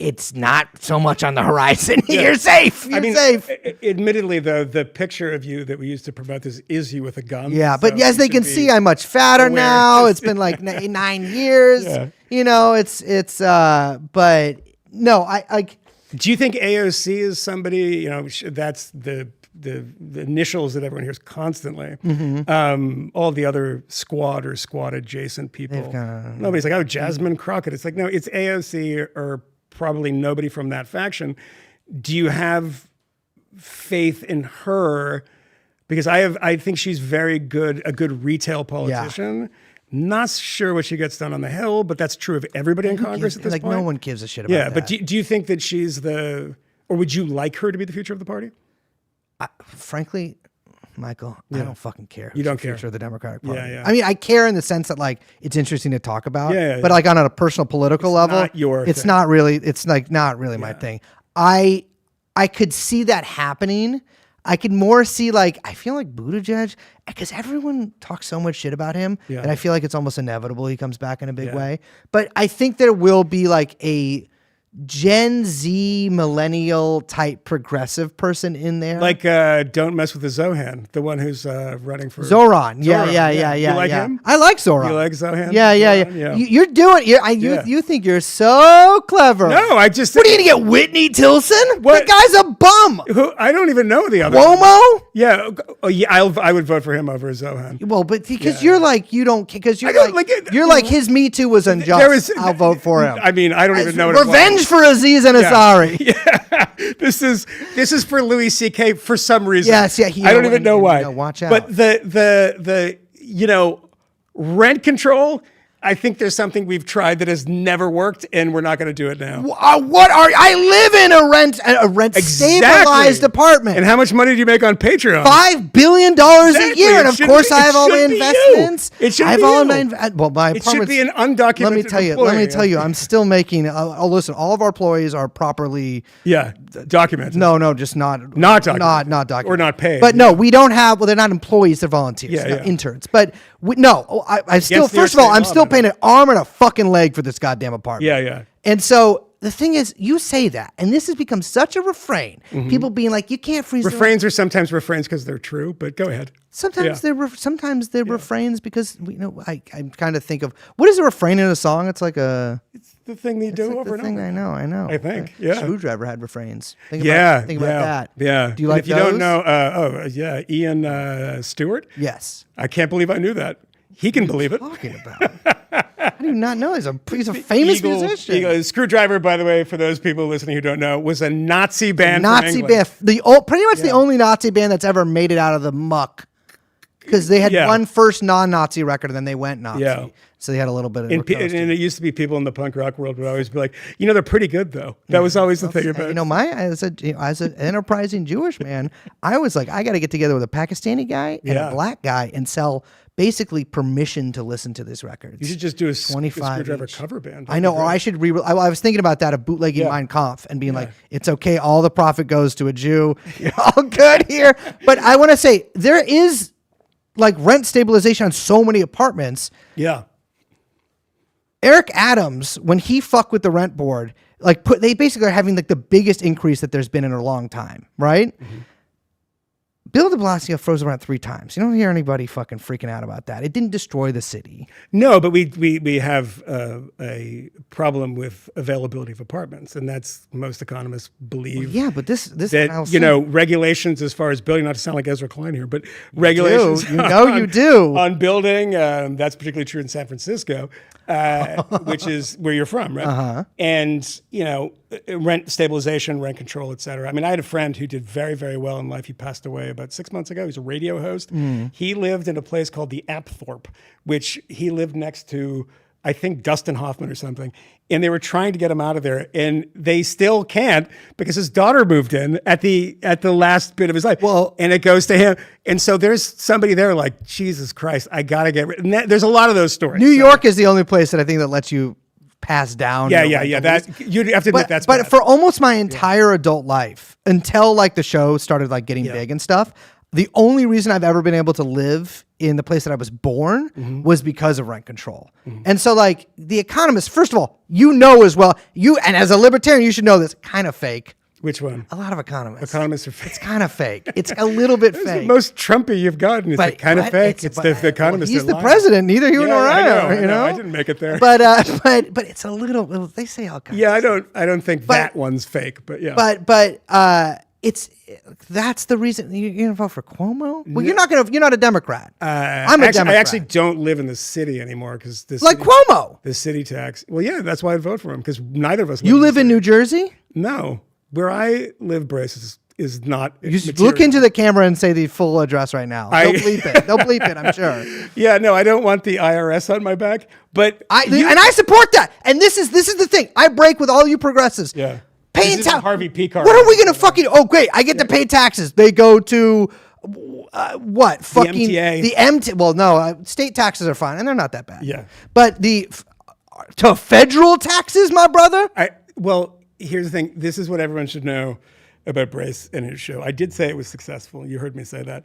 it's not so much on the horizon. You're safe. You're safe. Admittedly, though, the picture of you that we used to promote this is you with a gun. Yeah, but so as you they should can be see, I'm much fatter aware. now. It's been like 9 years. Yeah. But no, I like. Do you think AOC is somebody, that's the initials that everyone hears constantly. All the other squad or squad adjacent people. Nobody's like, oh, Jasmine Crockett. It's like, no, it's AOC or probably nobody from that faction. Do you have faith in her? Because I think she's a good retail politician. Not sure what she gets done on the Hill, but that's true of everybody in Congress at this point. No one gives a shit about that. Yeah, but do you think that she's or would you like her to be the future of the party? Frankly, Michael, I don't fucking care. You don't the future care. of the Democratic Party. Yeah. I mean, I care in the sense that like it's interesting to talk about. Yeah. But like on a personal political level, not your it's thing. not really. It's like not really my thing. I could see that happening. I could more see like I feel like Buttigieg because everyone talks so much shit about him that I feel like it's almost inevitable he comes back in a big way. But I think there will be like a Gen Z millennial type progressive person in there. Like, don't mess with the Zohan, the one who's running for Zoran. Yeah. You like him? I like Zoran. You like Zohan? Yeah. You're doing. You think you're so clever. No, I just. What are you gonna get, Whitney Tilson? What? The guy's a bum. Who I don't even know the other. Cuomo. Yeah. Oh, yeah. I would vote for him over Zohan. Well, but because you're like you don't because you're don't like like it. you're like his Me Too was unjust. I'll vote for him. I mean, I don't even know what Revenge it for Aziz Ansari. Yeah. This is for Louis C.K. for some reason. Yes, yeah. I don't even know why. Watch out. But the rent control. I think there's something we've tried that has never worked, and we're not going to do it now. I live in a rent stabilized apartment. And how much money do you make on Patreon? $5 billion a year, and of course I have all my It should be investments. you. It should I have be all you. my my It should apartments. be an undocumented Let me employee. tell you, I'm still making. Listen, all of our employees are properly. Documented. No, just not documented. not documented Or not paid. But no, we don't have. Well, they're not employees; they're volunteers, they're interns. But I still. Against New First of York all, State I'm law, still man. paying an arm and a fucking leg for this goddamn apartment. Yeah. And so the thing is, you say that, and this has become such a refrain. People being like, "You can't freeze." Refrains are sometimes refrains because they're true, but go ahead. Sometimes they're refrains because I kind of think of what is a refrain in a song? It's like a. The thing they do over and over. I know. I think, yeah. Screwdriver had refrains. Think Yeah. about that. Yeah. Do you like if you those? don't know, Ian Stewart. Yes. I can't believe I knew that. He can believe it. Talking about. I do not know. He's a famous musician. Eagle, Screwdriver, by the way, for those people listening who don't know, was a Nazi band. Nazi from band. Pretty much the only Nazi band that's ever made it out of the muck. Because they had one first non-Nazi record and then they went Nazi. Yeah. So they had a little bit of And it used to be people in the punk rock world would always be like, they're pretty good though. That was always the thing about it. As an enterprising Jewish man, I was like, I got to get together with a Pakistani guy and a black guy and sell basically permission to listen to this record. You should just do a 25 Screwdriver each. cover band. I know, or I should I was thinking about that, of bootlegging Mein Kampf and being like, it's okay, all the profit goes to a Jew. You're all good here. But I want to say, there is like rent stabilization on so many apartments. Yeah. Eric Adams, when he fucked with the rent board, they basically are having like the biggest increase that there's been in a long time, right? Mm-hmm. Bill de Blasio froze around 3 times. You don't hear anybody fucking freaking out about that. It didn't destroy the city. No, but we have a problem with availability of apartments, and that's most economists believe. Well, yeah, but this that regulations as far as building. Not to sound like Ezra Klein here, but regulations. You do on building. That's particularly true in San Francisco, which is where you're from, right? Uh-huh. And rent stabilization, rent control, et cetera. I mean, I had a friend who did very, very well in life. He passed away about 6 months ago. He's a radio host. He lived in a place called the Apthorpe, which he lived next to, I think, Dustin Hoffman or something. And they were trying to get him out of there, and they still can't because his daughter moved in at the last bit of his life. Well, and it goes to him. And so there's somebody there like, Jesus Christ, I got to get rid. And there's a lot of those stories. New York is the only place that I think that lets you pass down. Yeah. That you'd have to admit that's but bad. For almost my entire adult life, until like the show started like getting big and stuff, the only reason I've ever been able to live in the place that I was born was because of rent control. And so like The Economist, first of all, as well, and as a libertarian, you should know this, kind of fake. Which one? A lot of economists. Economists are fake. It's kind of fake. It's a little bit fake. The most Trumpy you've gotten. It's kind of fake. It's the economist. He's the president. Neither you nor I know. I didn't make it there. But it's a little. They say all kinds. Yeah, I don't think that one's fake. But yeah. But that's the reason you're gonna vote for Cuomo. Well, you're not a Democrat. I'm a Democrat. I actually don't live in the city anymore because Cuomo. The city tax. Well, yeah, that's why I'd vote for him because neither of us. You live in New Jersey? No. Where I live, Brace, is not. You look into the camera and say the full address right now. They'll bleep it. They'll bleep it, I'm sure. Yeah, no, I don't want the IRS on my back. But I support that. And this is the thing. I break with all you progressives. Yeah. Paying taxes. Harvey P. Card. What are we gonna fucking? Oh, great! I get to pay taxes. They go to what? Fucking the MTA. The MTA. Well, no, state taxes are fine, and they're not that bad. Yeah. But to federal taxes, my brother. Well, here's the thing. This is what everyone should know about Brace and his show. I did say it was successful. You heard me say that.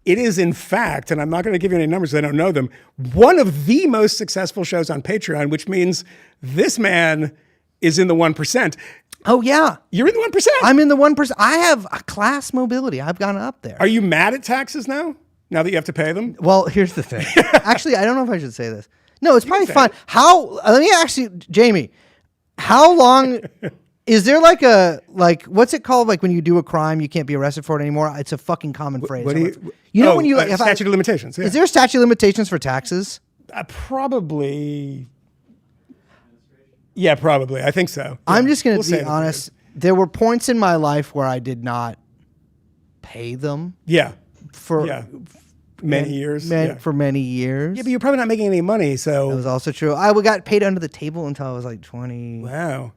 It is, in fact, and I'm not going to give you any numbers, I don't know them, one of the most successful shows on Patreon, which means this man is in the 1%. Oh, yeah. You're in the 1%. I'm in the 1%. I have a class mobility. I've gone up there. Are you mad at taxes now that you have to pay them? Well, here's the thing. Actually, I don't know if I should say this. No, it's probably fine. Let me ask you, Jamie, how long... Is there what's it called? Like when you do a crime, you can't be arrested for it anymore. It's a fucking common phrase. When statute of limitations. Yeah. Is there a statute of limitations for taxes? Probably. Yeah, probably. I think so. Yeah. I'm just going to be honest. There were points in my life where I did not pay them. Yeah. For many years. For many years. Yeah, but you're probably not making any money, so. That was also true. I got paid under the table until I was like 20. Wow.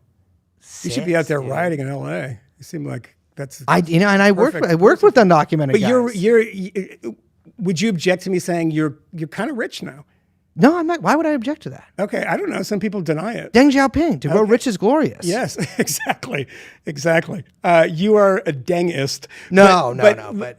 You should be out there rioting in LA. You seem like that's. I worked with undocumented guys. But would you object to me saying you're kind of rich now? No, I'm not. Why would I object to that? Okay, I don't know. Some people deny it. Deng Xiaoping, to grow rich is glorious. Yes, exactly. You are a Dengist. No. But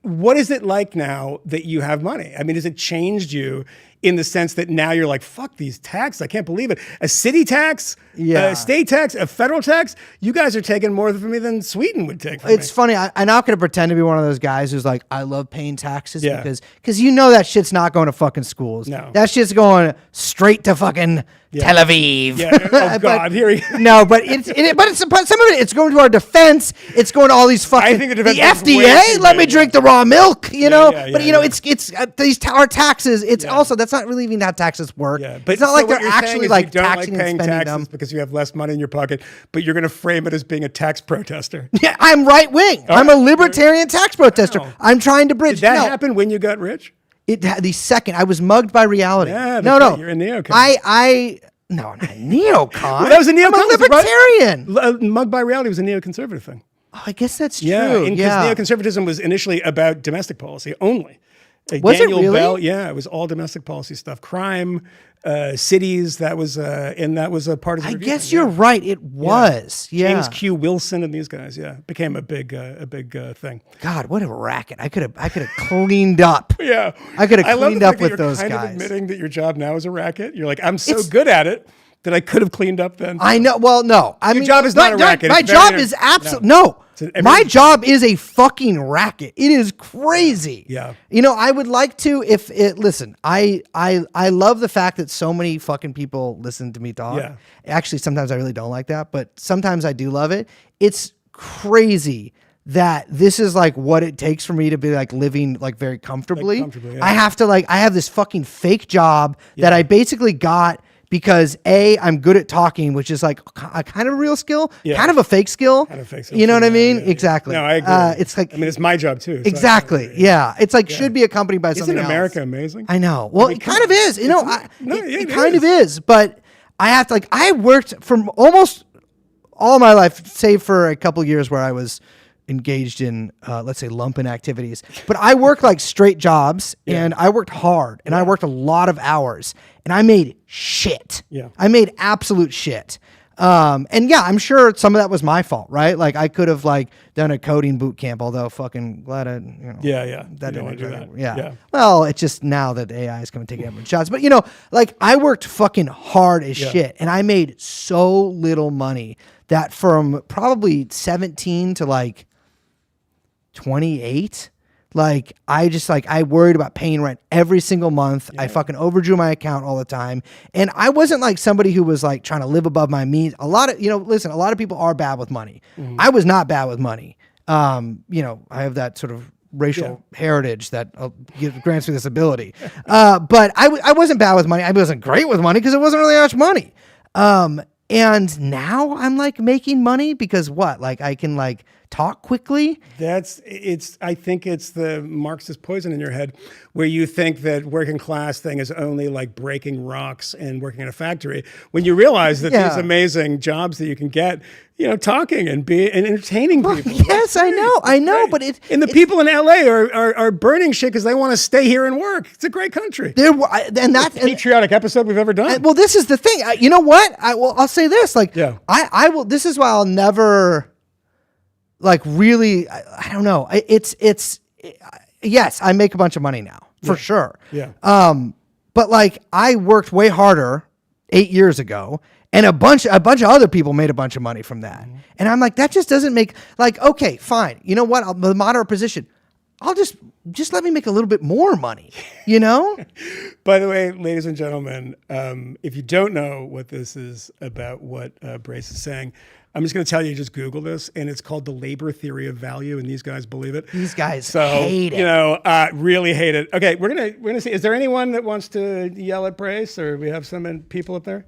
what is it like now that you have money? I mean, has it changed you in the sense that now you're like, fuck these taxes. I can't believe it. A city tax, a state tax, a federal tax. You guys are taking more from me than Sweden would take from me. It's funny. I'm not going to pretend to be one of those guys who's like, I love paying taxes because you know that shit's not going to fucking schools. No. That shit's going straight to fucking Tel Aviv. Yeah. Oh God, here we go. No, but some of it's going to our defense. It's going to all these fucking. I think the FDA. Let me drink the raw milk. You know, it's our taxes. It's also that's not really even how taxes work. Yeah, but it's not like they're actually like taxing and paying spending taxes them because you have less money in your pocket. But you're going to frame it as being a tax protester. Yeah, I'm right wing. I'm a libertarian tax protester. Wow. I'm trying to bridge. Did that happen when you got rich? The second I was mugged by reality. Yeah, no. You're a neocon. No, not neocon. Well, that was a neocon. I'm a libertarian. Right? Mugged by reality was a neoconservative thing. Oh, I guess that's true. Yeah, because neoconservatism was initially about domestic policy only. Was Daniel it really? Bell, yeah, it was all domestic policy stuff. Crime, cities, that was a part of the I guess you're right. It was. Yeah. James Q. Wilson and these guys, became a big thing. God, what a racket. I could have cleaned up. Yeah. I could have cleaned up with those guys. guys. Of admitting that your job now is a racket. You're like, I'm so good at it that I could have cleaned up then? I know. Well, no. I mean, job is not a racket. My It's job very- is absolutely no. My job is a fucking racket. It is crazy. Yeah. You know, I would like to if it. Listen, I love the fact that so many fucking people listen to me talk. Yeah. Actually, sometimes I really don't like that, but sometimes I do love it. It's crazy that this is like what it takes for me to be like living like very comfortably. Yeah. I have to I have this fucking fake job that I basically got because I'm good at talking, which is like a kind of a real skill, kind of a fake skill. Kind of fake skill You know too, what I mean? yeah. Exactly. No, I agree. It's like, I mean, it's my job too. so exactly. Yeah. It's like, should be accompanied by something Isn't else. America amazing? I know. Well, it kind of is. You know, it kind of is. is. But I have to I worked from almost all my life, save for a couple years where I was engaged in, let's say, lumpen activities. But I worked like straight jobs and I worked hard and I worked a lot of hours and I made shit. Yeah. I made absolute shit. And yeah, I'm sure some of that was my fault, right? Like I could have like done a coding boot camp, although fucking glad I, Yeah. that You don't wanna didn't do exactly- that. Yeah. Well, it's just now that AI is going to take everyone's shots. But you know, like I worked fucking hard as shit and I made so little money that from probably 17 to like 28, like I worried about paying rent every single month. I fucking overdrew my account all the time. And I wasn't like somebody who was like trying to live above my means. A lot of, listen, a lot of people are bad with money. I was not bad with money. I have that sort of racial heritage that grants me this ability. But I wasn't bad with money. I wasn't great with money because it wasn't really much money. And now I'm like making money because what? Like I can like talk quickly. I think it's the Marxist poison in your head where you think that working class thing is only like breaking rocks and working in a factory when you realize that these amazing jobs that you can get, talking and entertaining people. Yes, I know, but people in LA are burning shit because they want to stay here and work. It's a great country. And that's patriotic episode we've ever done. Well, this is the thing. You know what? I'll say this. Like, I will. This is why I'll never, like, really. I don't know. Yes, I make a bunch of money now for sure. Yeah. But like, I worked way harder 8 years ago. And a bunch of other people made a bunch of money from that. And I'm like, that just doesn't make, like, okay, fine. You know what? The moderate position. I'll just let me make a little bit more money, By the way, ladies and gentlemen, if you don't know what this is about, what Brace is saying, I'm just going to tell you, just Google this, and it's called the labor theory of value, and these guys believe it. These guys hate it. Really hate it. Okay, we're gonna see. Is there anyone that wants to yell at Brace, or we have some people up there?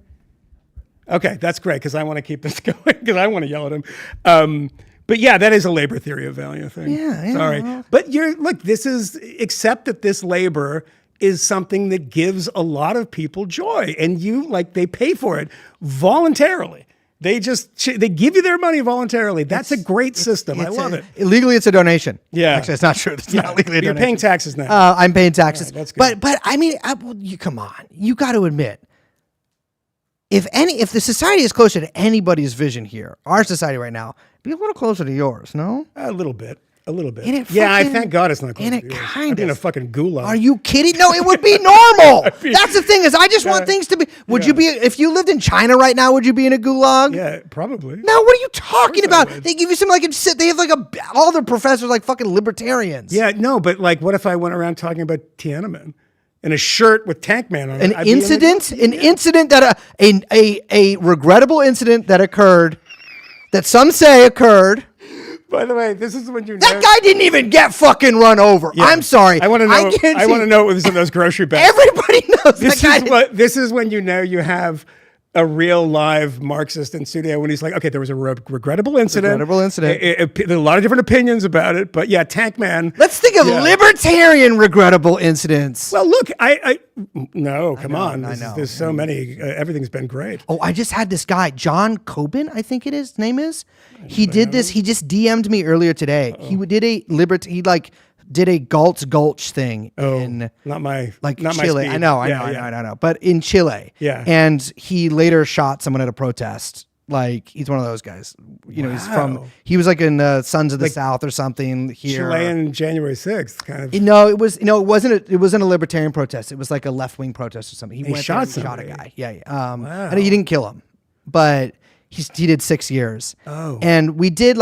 Okay, that's great because I want to keep this going because I want to yell at him. But yeah, that is a labor theory of value thing. Yeah. Sorry, but accept that this labor is something that gives a lot of people joy, and they pay for it voluntarily. They give you their money voluntarily. That's a great system. I love it. Legally, it's a donation. Yeah, actually, it's not true. It's not legally a donation. You're paying taxes now. I'm paying taxes. Right, that's good. But I mean, you come on. You got to admit. If the society is closer to anybody's vision here, our society right now, be a little closer to yours, no? A little bit. I thank God it's not close to yours. kind of. In a fucking gulag. Are you kidding? No, it would be normal. That's the thing is I just want things to be. Would you be, if you lived in China right now, would you be in a gulag? Yeah, probably. No, what are you talking about? They give you some they have all the professors like fucking libertarians. Yeah, no, but like what if I went around talking about Tiananmen? In a shirt with Tank Man on it. An incident that a regrettable incident that occurred, that some say occurred. By the way, this is when you know that guy didn't even get fucking run over. Yeah. I'm sorry. I want to know. I want to know what was in those grocery bags. Everybody knows this is when you know you have a real live Marxist in studio when he's like, okay, there was a regrettable incident. There are a lot of different opinions about it, but yeah, Tank Man. Let's think of libertarian regrettable incidents. Well, look, come on. There's so many. Everything's been great. Oh, I just had this guy, John Coben, I think his name is. He did this. He just DM'd me earlier today. He did a did a Gulch thing in not my Chile. My I know. But in Chile. Yeah. And he later shot someone at a protest Like he's one of those guys. You know, Wow. he was like in Sons of the South or something here. Chilean January 6th, kind of. It wasn't a libertarian protest. It was like a left-wing protest or something. He went shot there and shot a somebody. guy. Yeah. Wow. And he didn't kill him, but he did 6 years. Oh. And we did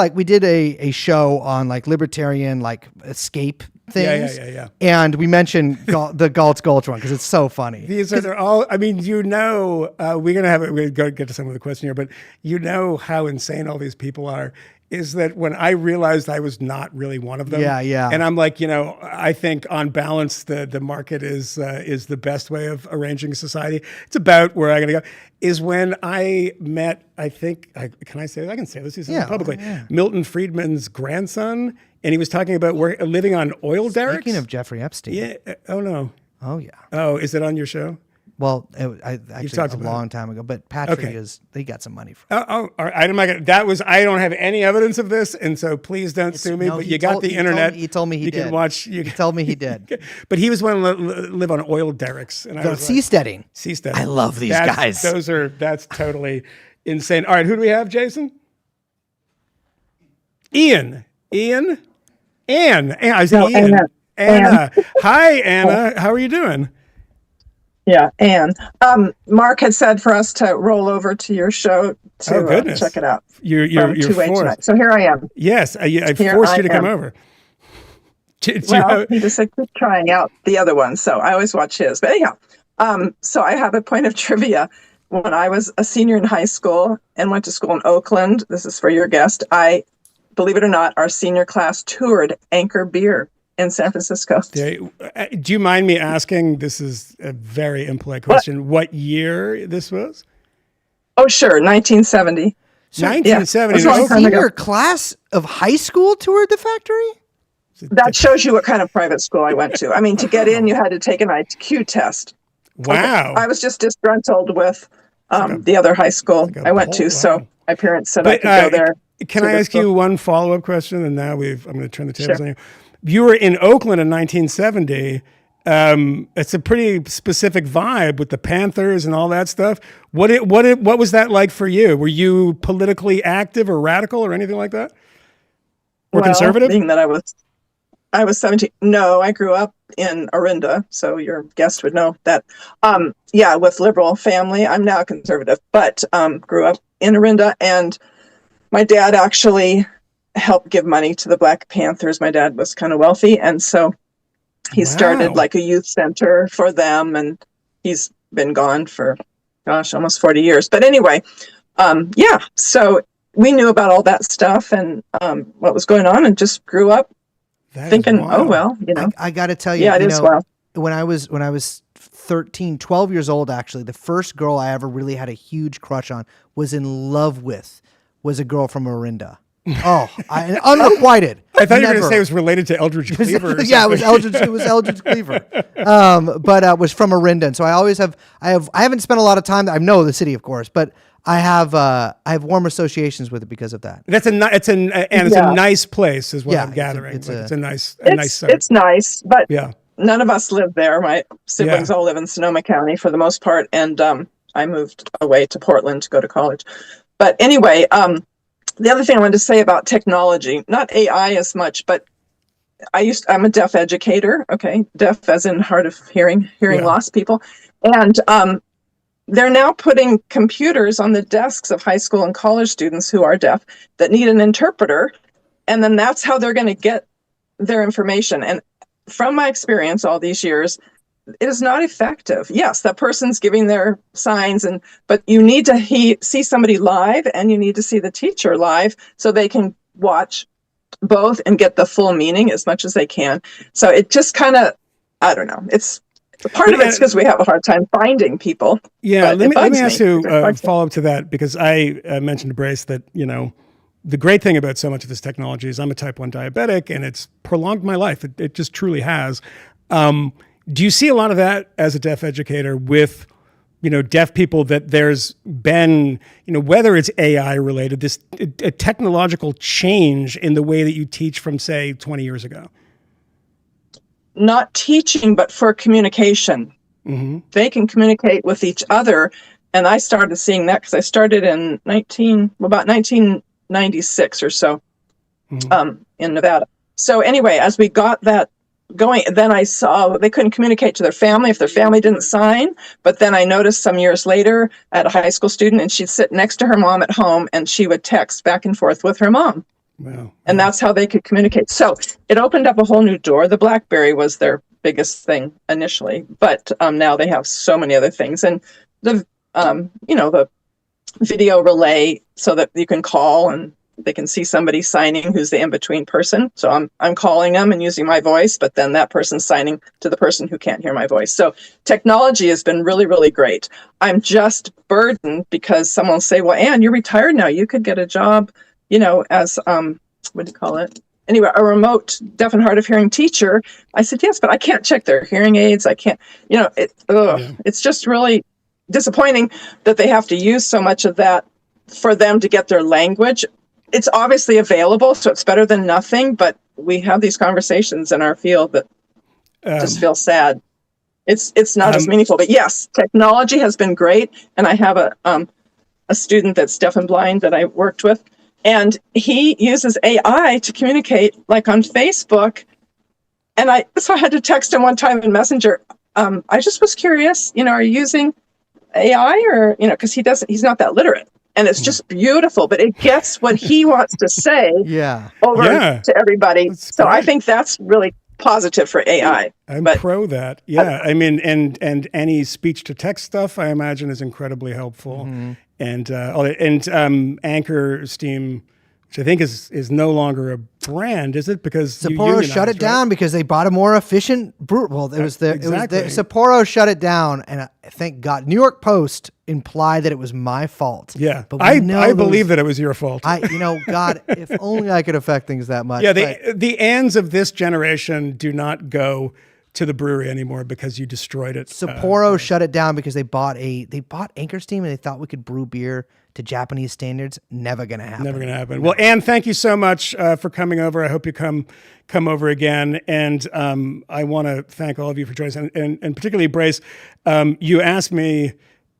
a show on like libertarian like escape things. Yeah. And we mentioned the Galt's Gulch one because it's so funny. They're all, I mean, we're going to we're going to get to some of the question here, but you know how insane all these people are, is that when I realized I was not really one of them. Yeah. And I'm like, I think on balance, the market is the best way of arranging society. It's about where I'm going to go, is when I met, I think, can I say, I can say this publicly, Milton Friedman's grandson. And he was talking about living on oil derricks. Speaking of Jeffrey Epstein. Yeah. Oh, no. Oh, yeah. Oh, is it on your show? Well, I actually talked a about long time ago, but Patrick he got some money from it. All right. I'm not gonna, I don't have any evidence of this, and so please don't sue me. But you got the internet. He told me he did. You can watch. He told me he did. But he was one to live on oil derricks, and I was seasteading. Seasteading. I love these guys. That's totally insane. All right, who do we have, Jason? Ian. Anne. I was saying Ian. Anna. Hi, Anna. How are you doing? Yeah, Anne. Mark had said for us to roll over to your show to check it out. You're Two-way forced. tonight. So here I am. Yes, I forced you to come over. He just keeps trying out the other one, so I always watch his. But anyhow, so I have a point of trivia. When I was a senior in high school and went to school in Oakland, this is for your guest, believe it or not, our senior class toured Anchor Beer in San Francisco. Do you mind me asking, this is a very impolite question, what year this was? Oh, sure, 1970. 1970. Yeah, Your senior class of high school toured the factory? That shows you what kind of private school I went to. I mean, to get in, you had to take an IQ test. Wow. Okay. I was just disgruntled with the other high school I went to, so my parents said I could go there. Can I ask you one follow-up question? And now I'm going to turn the tables on you. You were in Oakland in 1970. It's a pretty specific vibe with the Panthers and all that stuff. What was that like for you? Were you politically active or radical or anything like that? Or conservative? Being that I was 17. No, I grew up in Orinda, so your guest would know that. With liberal family. I'm now conservative, but grew up in Orinda, and my dad actually helped give money to the Black Panthers. My dad was kind of wealthy, and so he started like a youth center for them, and he's been gone for, almost 40 years. But anyway, so we knew about all that stuff and what was going on, and just grew up thinking, oh, well, I got to tell you, yeah, it is wild. When I was 13, 12 years old, actually, the first girl I ever really had a huge crush on, was in love with, was a girl from Orinda. Oh, unrequited. I thought you were going to say it was related to Eldridge Cleaver. Yeah, it was Eldridge Cleaver. But was from Orinda. And so I haven't spent a lot of time. I know the city, of course, but I have warm associations with it because of that. It's a nice place, is what I'm gathering. It's a nice site. It's nice, but yeah. None of us live there. My siblings all live in Sonoma County for the most part, and I moved away to Portland to go to college. But anyway, the other thing I wanted to say about technology, not AI as much, but I'm a deaf educator, okay? Deaf as in hard of hearing loss people. And they're now putting computers on the desks of high school and college students who are deaf that need an interpreter. And then that's how they're going to get their information. And from my experience all these years, it is not effective. Yes, that person's giving their signs, but you need to see somebody live, and you need to see the teacher live so they can watch both and get the full meaning as much as they can. So it just kind of, I don't know. It's part of it's because we have a hard time finding people. Yeah, let me ask you a follow up to that, because I mentioned to Brace that the great thing about so much of this technology is I'm a type 1 diabetic, and it's prolonged my life. It just truly has. Do you see a lot of that as a deaf educator with, deaf people, that there's been, whether it's AI related, a technological change in the way that you teach from, say, 20 years ago? Not teaching, but for communication. Mm-hmm. They can communicate with each other And I started seeing that because I started in about 1996 or so, in Nevada. So anyway, as we got that going, then I saw they couldn't communicate to their family if their family didn't sign. But then I noticed some years later, I had a high school student, and she'd sit next to her mom at home, and she would text back and forth with her mom. Wow. And that's how they could communicate. So it opened up a whole new door. The BlackBerry was their biggest thing initially, but now they have so many other things. And the the video relay, so that you can call and they can see somebody signing who's the in-between person. So I'm calling them and using my voice, but then that person's signing to the person who can't hear my voice. So technology has been really, really great. I'm just burdened because someone will say, well, Anne, you're retired now. You could get a job, as, what do you call it? Anyway, a remote deaf and hard of hearing teacher. I said, yes, but I can't check their hearing aids. I can't, it's just really disappointing that they have to use so much of that for them to get their language. It's obviously available, so it's better than nothing, but we have these conversations in our field that just feel sad. It's not as meaningful, but yes, technology has been great. And I have a student that's deaf and blind that I worked with, and he uses AI to communicate, like on Facebook. And so I had to text him one time in Messenger. I just was curious, are you using AI or, because he's not that literate. And it's just beautiful, but it gets what he wants to say over to everybody. So I think that's really positive for AI. I'm pro that. Yeah. I mean, and any speech to text stuff, I imagine, is incredibly helpful. And Anchor Steam, which I think is no longer a brand, is it? Because Sapporo shut it down because they bought a more efficient brewer. Well, Sapporo shut it down, and thank God, New York Post implied that it was my fault. Yeah, but I believe that it was your fault. God, if only I could affect things that much. Yeah, the Anns of this generation do not go to the brewery anymore because you destroyed it. Sapporo shut it down because they bought Anchor Steam and they thought we could brew beer to Japanese standards. Never gonna happen. Never gonna happen. No. Well, Anne, thank you so much for coming over. I hope you come over again. And I want to thank all of you for joining us, and particularly Brace. You asked me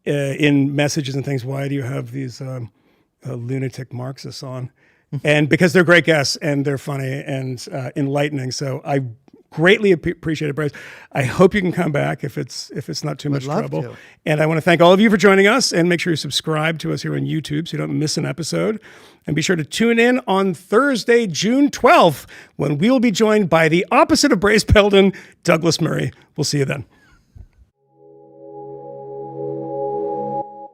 in messages and things, why do you have these lunatic Marxists on? And because they're great guests and they're funny and enlightening. So I greatly appreciate it, Brace. I hope you can come back if it's not too much trouble. To. And I want to thank all of you for joining us, and make sure you subscribe to us here on YouTube so you don't miss an episode. And be sure to tune in on Thursday, June 12th, when we will be joined by the opposite of Brace Belden, Douglas Murray. We'll see you then.